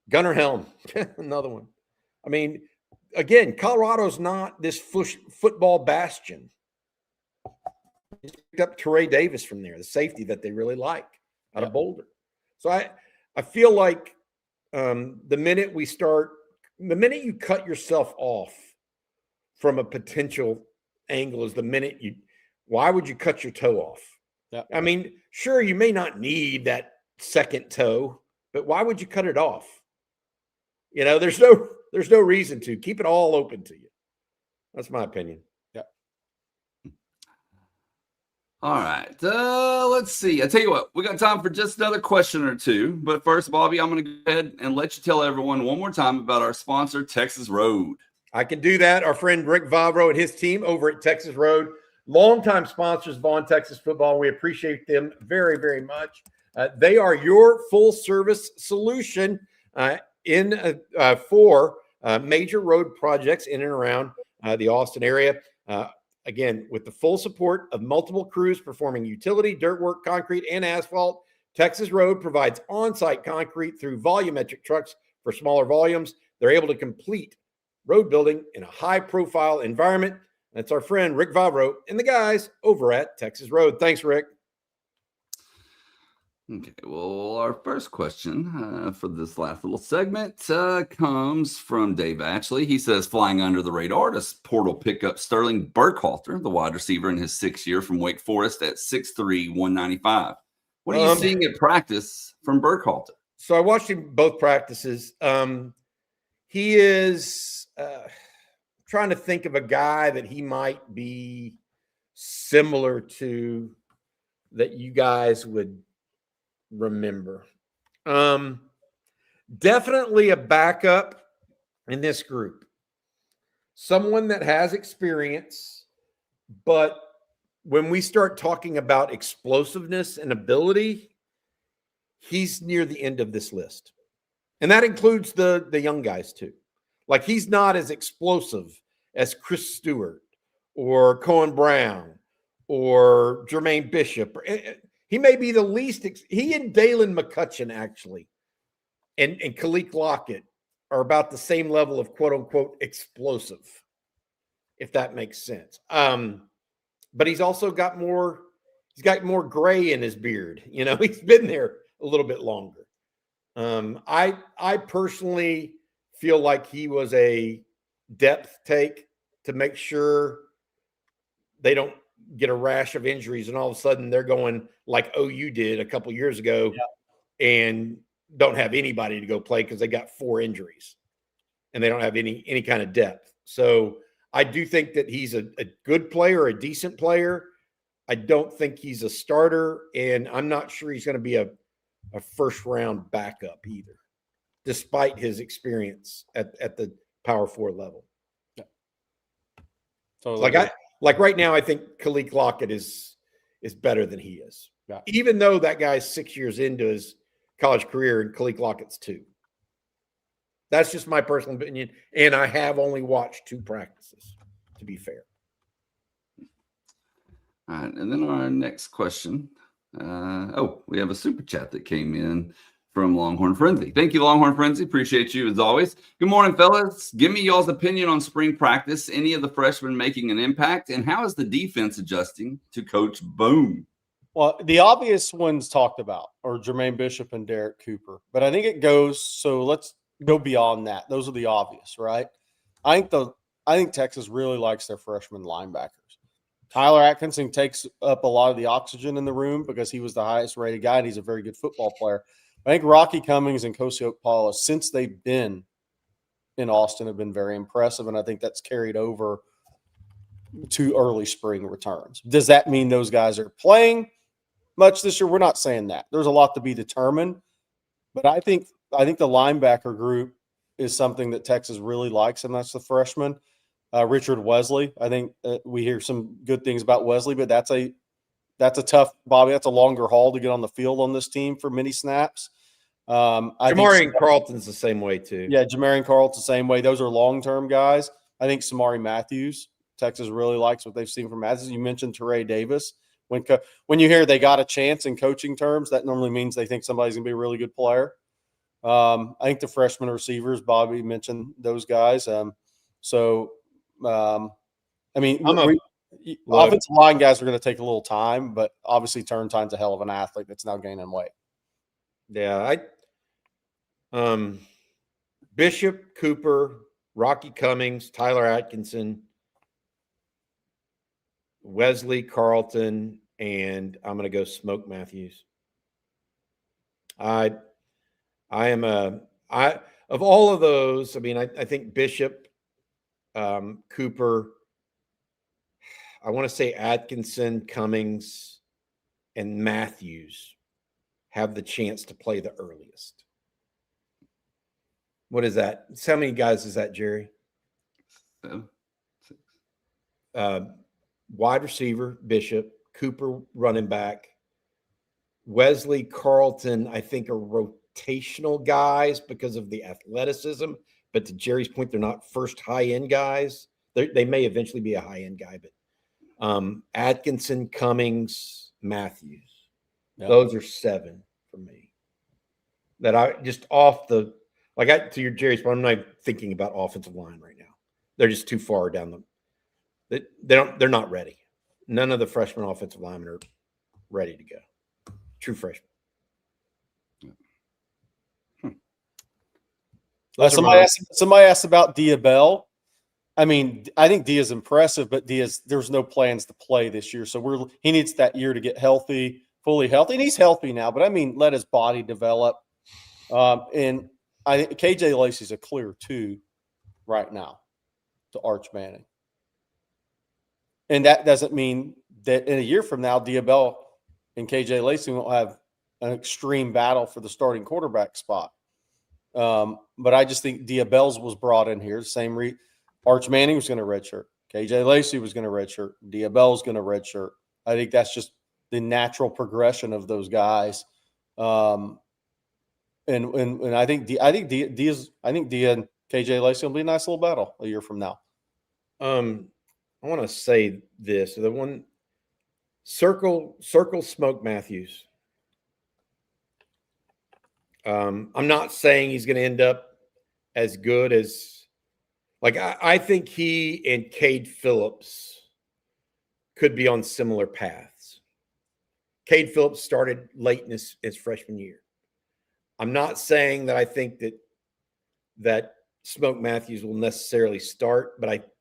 S3: Gunnar Helm, another one. I mean, again, Colorado's not this football bastion. He picked up Teray Davis from there, the safety that they really like out of Boulder. So I feel like the minute you cut yourself off from a potential angle is the minute why would you cut your toe off?
S2: Yeah.
S3: I mean, sure, you may not need that second toe, but why would you cut it off? There's no reason to. Keep it all open to you. That's my opinion.
S2: Yeah.
S1: All right. Let's see. I tell you what, we got time for just another question or two. But first, Bobby, I'm going to go ahead and let you tell everyone one more time about our sponsor, Texas Road.
S3: I can do that. Our friend Rick Vavro and his team over at Texas Road, longtime sponsors of On Texas Football. We appreciate them very, very much. They are your full-service solution for major road projects in and around the Austin area. Again, with the full support of multiple crews performing utility, dirt work, concrete, and asphalt, Texas Road provides on-site concrete through volumetric trucks for smaller volumes. They're able to complete road building in a high-profile environment. That's our friend Rick Vavro and the guys over at Texas Road. Thanks, Rick.
S1: Okay, well, our first question for this last little segment comes from Dave Ashley. He says, flying under the radar, does Portal pick up Sterling Burkhalter, the wide receiver in his 6th year from Wake Forest at 6'3", 195. What are you seeing at practice from Burkhalter?
S3: So I watched him both practices. He is trying to think of a guy that he might be similar to that you guys would remember. Definitely a backup in this group. Someone that has experience, but when we start talking about explosiveness and ability, he's near the end of this list. And that includes the young guys too. Like, he's not as explosive as Chris Stewart or Cohen Brown or Jermaine Bishop. He may be the least. He and Dalen McCutcheon, actually, and Khalil Lockett are about the same level of quote unquote explosive, if that makes sense. But he's also got more. He's got more gray in his beard. He's been there a little bit longer. I personally feel like he was a depth take to make sure they don't get a rash of injuries and all of a sudden they're going like OU did a couple years ago and don't have anybody to go play because they got 4 injuries and they don't have any kind of depth. So I do think that he's a good player, a decent player. I don't think he's a starter, and I'm not sure he's going to be a first-round backup either, despite his experience at the Power 4 level.
S2: Yeah. Totally.
S3: Like right now, I think Khalil Lockett is better than he is.
S2: Yeah.
S3: Even though that guy's 6 years into his college career and Khalil Lockett's 2. That's just my personal opinion, and I have only watched 2 practices, to be fair.
S1: All right, and then our next question. We have a super chat that came in from Longhorn Frenzy. Thank you, Longhorn Frenzy. Appreciate you as always. Good morning, fellas. Give me y'all's opinion on spring practice. Any of the freshmen making an impact, and how is the defense adjusting to Coach Boone?
S2: Well, the obvious ones talked about are Jermaine Bishop and Derek Cooper, but I think it goes. So let's go beyond that. Those are the obvious, right? I think Texas really likes their freshman linebackers. Tyler Atkinson takes up a lot of the oxygen in the room because he was the highest rated guy and he's a very good football player. I think Rocky Cummings and Kosi Okpala, since they've been in Austin, have been very impressive, and I think that's carried over to early spring returns. Does that mean those guys are playing much this year? We're not saying that. There's a lot to be determined, but I think the linebacker group is something that Texas really likes, and that's the freshman. Richard Wesley. I think we hear some good things about Wesley, but that's a tough, Bobby. That's a longer haul to get on the field on this team for many snaps.
S3: Jamarian Carlton's the same way too.
S2: Yeah, Jamarian Carlton's the same way. Those are long-term guys. I think Samari Matthews, Texas really likes what they've seen from Matthews. You mentioned Teray Davis. When you hear they got a chance in coaching terms, that normally means they think somebody's going to be a really good player. I think the freshman receivers, Bobby mentioned those guys. Offensive line guys are going to take a little time, but obviously Turntime's a hell of an athlete that's now gaining weight.
S3: Yeah, Bishop, Cooper, Rocky Cummings, Tyler Atkinson, Wesley Carlton, and I'm going to go Smoke Matthews. Of all of those, I mean, I think Bishop, Cooper, I want to say Atkinson, Cummings, and Matthews have the chance to play the earliest. What is that? How many guys is that, Jerry?
S1: 7,
S3: 6. Wide receiver, Bishop, Cooper, running back, Wesley, Carlton, I think are rotational guys because of the athleticism. But to Jerry's point, they're not first high-end guys. They may eventually be a high-end guy, but Atkinson, Cummings, Matthews. Yep. Those are 7 for me. That I just off the to your Jerry's point, I'm not thinking about offensive line right now. They're just too far down they're not ready. None of the freshman offensive linemen are ready to go. True freshmen.
S2: Somebody asked about Diabell. I mean, I think Dia's impressive, but there's no plans to play this year. So he needs that year to get healthy, fully healthy. And he's healthy now, but I mean, let his body develop. And I think KJ Lacey's a clear 2 right now to Arch Manning. And that doesn't mean that in a year from now, Diabell and KJ Lacey won't have an extreme battle for the starting quarterback spot. But I just think Diabell's was brought in here. Arch Manning was going to redshirt. KJ Lacey was going to redshirt. Diabell's going to redshirt. I think that's just the natural progression of those guys. And I think Dia and KJ Lacey will be a nice little battle a year from now.
S3: I want to say this: the one circle Smoke Matthews. I'm not saying he's going to end up as good as I think he and Cade Phillips could be on similar paths. Cade Phillips started late in his freshman year. I'm not saying that I think that Smoke Matthews will necessarily start, but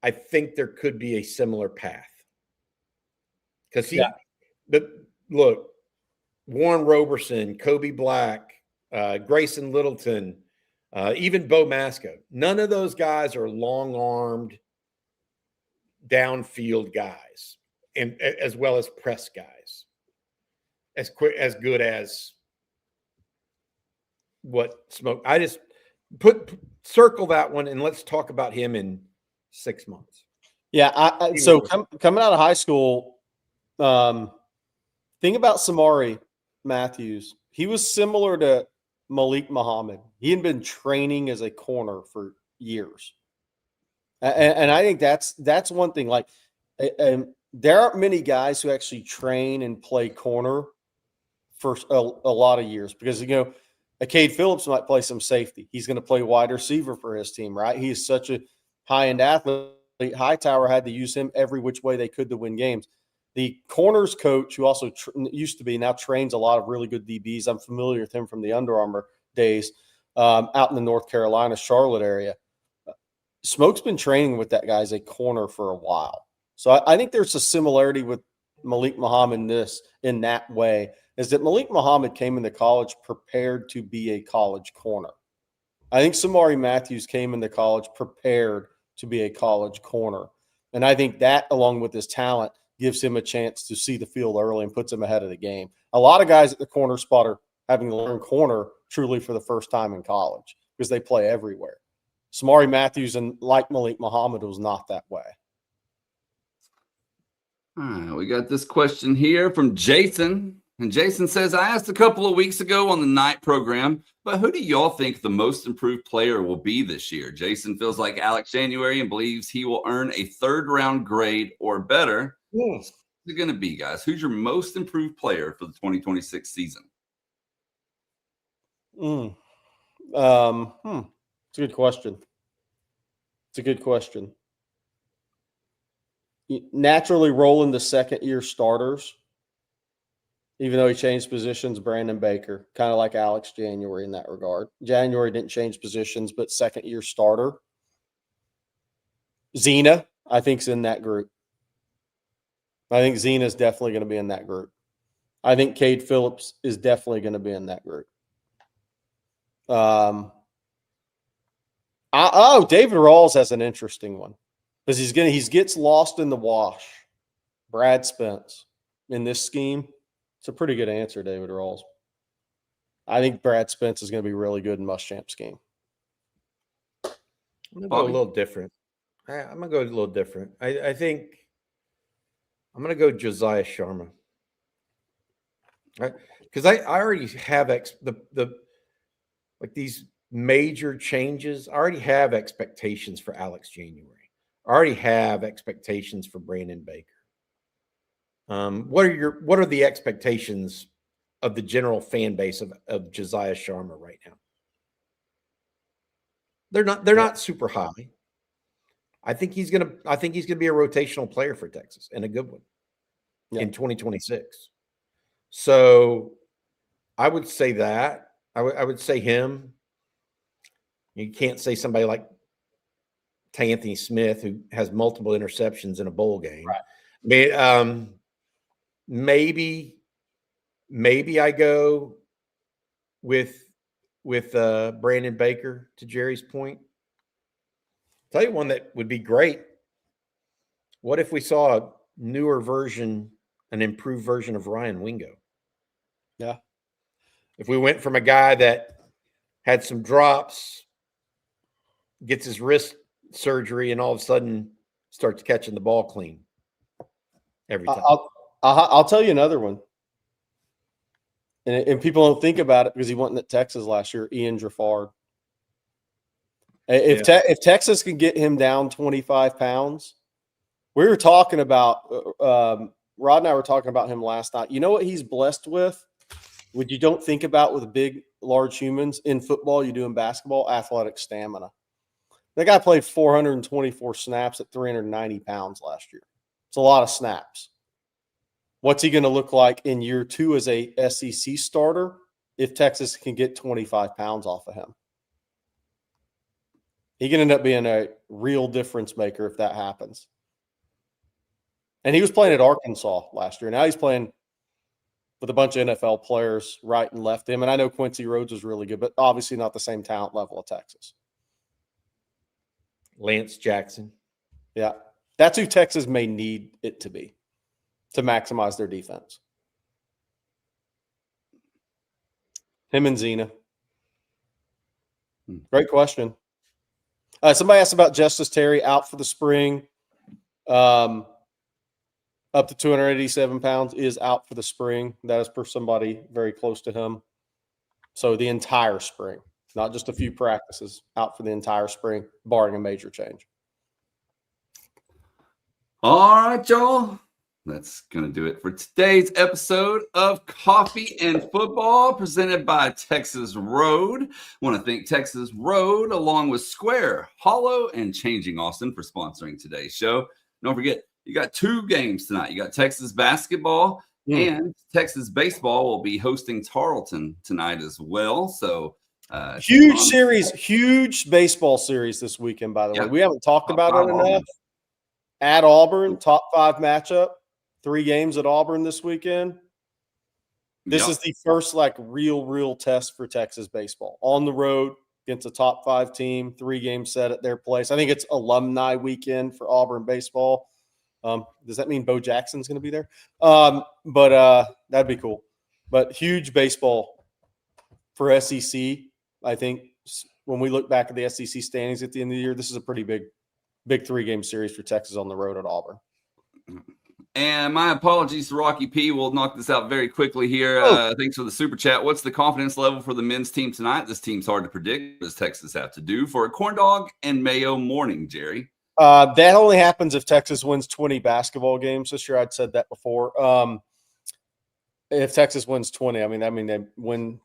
S3: I think there could be a similar path. Because look, Warren Roberson, Kobe Black, Grayson Littleton, even Bo Masco. None of those guys are long-armed, downfield guys, and as well as press guys. As good as what Smoke. I just circle that one, and let's talk about him in 6 months.
S2: Yeah. Coming out of high school, think about Samari Matthews. He was similar to Malik Muhammad. He had been training as a corner for years. And I think that's one thing. There aren't many guys who actually train and play corner for a lot of years because, Cade Phillips might play some safety. He's going to play wide receiver for his team, right? He is such a high-end athlete. Hightower had to use him every which way they could to win games. The corners coach, who also used to be, now trains a lot of really good DBs. I'm familiar with him from the Under Armour days out in the North Carolina, Charlotte area. Smoke's been training with that guy as a corner for a while. So I think there's a similarity with Malik Muhammad in that way, is that Malik Muhammad came into college prepared to be a college corner. I think Samari Matthews came into college prepared to be a college corner. And I think that, along with his talent, gives him a chance to see the field early and puts him ahead of the game. A lot of guys at the corner spot are having to learn corner truly for the first time in college because they play everywhere. Samari Matthews, and like Malik Muhammad, was not that way.
S1: All right, we got this question here from Jason. And Jason says, I asked a couple of weeks ago on the night program, but who do y'all think the most improved player will be this year? Jason feels like Alex January and believes he will earn a third-round grade or better. Who's it going to be, guys? Who's your most improved player for the 2026 season?
S2: It's a good question. It's a good question. Naturally rolling the second-year starters, even though he changed positions, Brandon Baker, kind of like Alex January in that regard. January didn't change positions, but second-year starter. Zena, I think, is in that group. I think Zena is definitely going to be in that group. I think Cade Phillips is definitely going to be in that group. David Rawls has an interesting one because he gets lost in the wash. Brad Spence in this scheme. It's a pretty good answer, David Rawls. I think Brad Spence is going to be really good in Muschamp's game.
S3: I'm going to go a little different. I'm going to go a little different. I think I'm going to go Josiah Sharma. Because I already have these major changes. I already have expectations for Alex January. I already have expectations for Brandon Baker. What are the expectations of the general fan base of Josiah Sharma right now? They're not super high. I think he's gonna be a rotational player for Texas, and a good one in 2026. So I would say that. I would say him. You can't say somebody like T'Anthony Smith, who has multiple interceptions in a bowl game. Right. I mean, maybe I go with Brandon Baker, to Jerry's point. I'll tell you one that would be great. What if we saw a newer version, an improved version of Ryan Wingo?
S2: Yeah.
S3: If we went from a guy that had some drops, gets his wrist surgery, and all of a sudden starts catching the ball clean every time.
S2: I'll tell you another one. And people don't think about it because he wasn't at Texas last year, Ian Jaffard. If Texas can get him down 25 pounds, we were talking about Rod and I were talking about him last night. You know what he's blessed with? What you don't think about with big, large humans in football, you do in basketball, athletic stamina. That guy played 424 snaps at 390 pounds last year. It's a lot of snaps. What's he going to look like in year 2 as a SEC starter if Texas can get 25 pounds off of him? He can end up being a real difference maker if that happens. And he was playing at Arkansas last year. Now he's playing with a bunch of NFL players right and left him. And I know Quincy Rhodes was really good, but obviously not the same talent level of Texas.
S3: Lance Jackson.
S2: Yeah. That's who Texas may need it to be to maximize their defense. Him and Zena. Great question. Somebody asked about Justice Terry out for the spring. Up to 287 pounds is out for the spring. That is per somebody very close to him. So the entire spring, not just a few practices, out for the entire spring, barring a major change.
S1: All right, y'all. That's going to do it for today's episode of Coffee and Football presented by Texas Road. Want to thank Texas Road along with Square, Hollow, and Changing Austin for sponsoring today's show. Don't forget, you got 2 games tonight. You got Texas basketball and Texas baseball will be hosting Tarleton tonight as well. So
S2: huge series, huge baseball series this weekend, by the way. We haven't talked about it enough. At Auburn, top 5 matchup. 3 games at Auburn this weekend. This is the first real test for Texas baseball. On the road against a top 5 team, 3 games set at their place. I think it's alumni weekend for Auburn baseball. Does that mean Bo Jackson's going to be there? But that'd be cool. But huge baseball for SEC. I think when we look back at the SEC standings at the end of the year, this is a pretty big 3-game series for Texas on the road at Auburn.
S1: And my apologies to Rocky P. We'll knock this out very quickly here. Thanks for the super chat. What's the confidence level for the men's team tonight? This team's hard to predict. What does Texas have to do for a corn dog and mayo morning, Jerry?
S2: That only happens if Texas wins 20 basketball games this year. I'd said that before. If Texas wins 20, I mean they win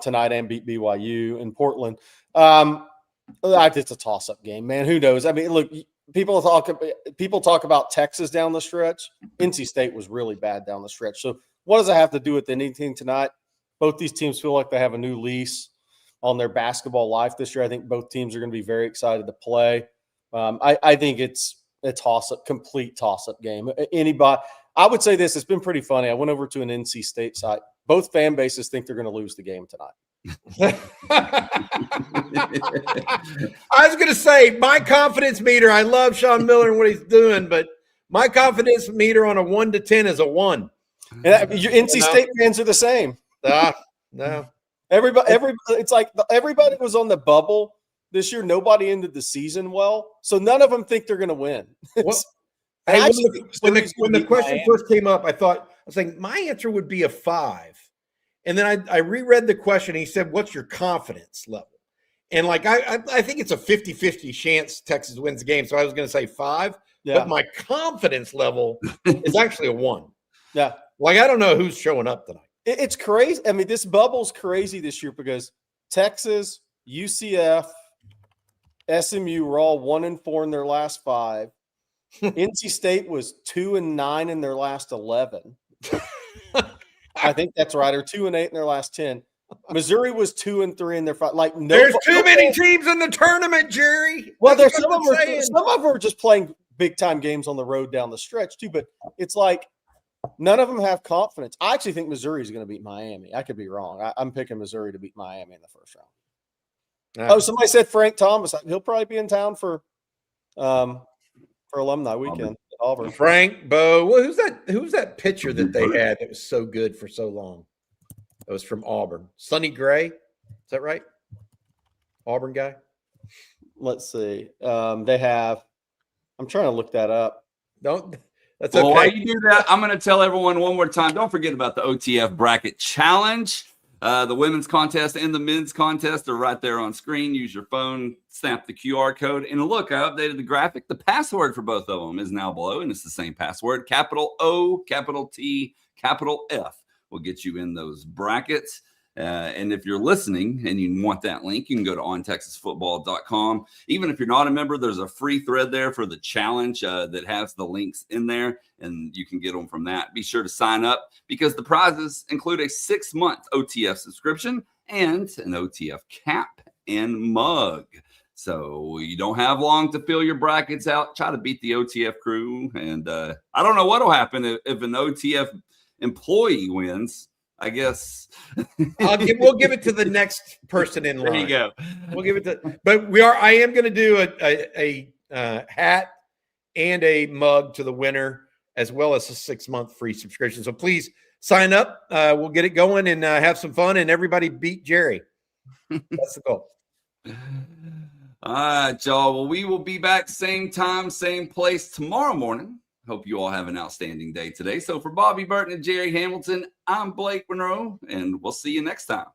S2: tonight and beat BYU in Portland. It's a toss-up game, man. Who knows? I mean, look. People talk about Texas down the stretch. NC State was really bad down the stretch. So what does it have to do with anything tonight? Both these teams feel like they have a new lease on their basketball life this year. I think both teams are going to be very excited to play. I think it's a complete toss-up game. I would say this. It's been pretty funny. I went over to an NC State site. Both fan bases think they're going to lose the game tonight.
S3: I was going to say my confidence meter. I love Sean Miller and what he's doing, but my confidence meter on a 1 to 10 is a 1.
S2: And your NC State fans are the same.
S3: No.
S2: Everybody, it's like everybody was on the bubble this year. Nobody ended the season well, so none of them think they're going to win.
S3: When the question first came up, I was thinking my answer would be a 5. And then I reread the question. He said, what's your confidence level? And I think it's a 50-50 chance Texas wins the game. So I was going to say 5, but my confidence level is actually a 1.
S2: Yeah.
S3: I don't know who's showing up tonight.
S2: It's crazy. I mean, this bubble's crazy this year because Texas, UCF, SMU were all 1-4 in their last 5. NC State was 2-9 in their last 11. I think that's right, or 2-8 in their last 10. Missouri was 2-3 in their 5.
S3: There's too many teams in the tournament, Jerry.
S2: Well, some of them are just playing big time games on the road down the stretch too. But it's like none of them have confidence. I actually think Missouri is going to beat Miami. I could be wrong. I'm picking Missouri to beat Miami in the first round. Somebody said Frank Thomas. He'll probably be in town for alumni weekend. Auburn.
S3: Frank, Bo. Well, who's that pitcher that they had that was so good for so long? That was from Auburn. Sonny Gray. Is that right? Auburn guy?
S2: Let's see. They have – I'm trying to look that up.
S3: That's okay.
S1: Well, while you do that, I'm going to tell everyone one more time. Don't forget about the OTF Bracket Challenge. The women's contest and the men's contest are right there on screen. Use your phone, snap the QR code, and look, I updated the graphic. The password for both of them is now below, and it's the same password. Capital O, capital T, capital F will get you in those brackets. And if you're listening and you want that link, you can go to ontexasfootball.com. Even if you're not a member, there's a free thread there for the challenge that has the links in there, and you can get them from that. Be sure to sign up because the prizes include a 6-month OTF subscription and an OTF cap and mug. So you don't have long to fill your brackets out. Try to beat the OTF crew. And I don't know what will happen if an OTF employee wins. I guess
S3: we'll give it to the next person in line.
S1: There you go.
S3: We'll give it to, but I am going to do a hat and a mug to the winner, as well as a 6-month free subscription. So please sign up. We'll get it going and have some fun, and everybody beat Jerry. That's the goal.
S1: All right, y'all. Well, we will be back same time, same place tomorrow morning. Hope you all have an outstanding day today. So for Bobby Burton and Jerry Hamilton, I'm Blake Monroe, and we'll see you next time.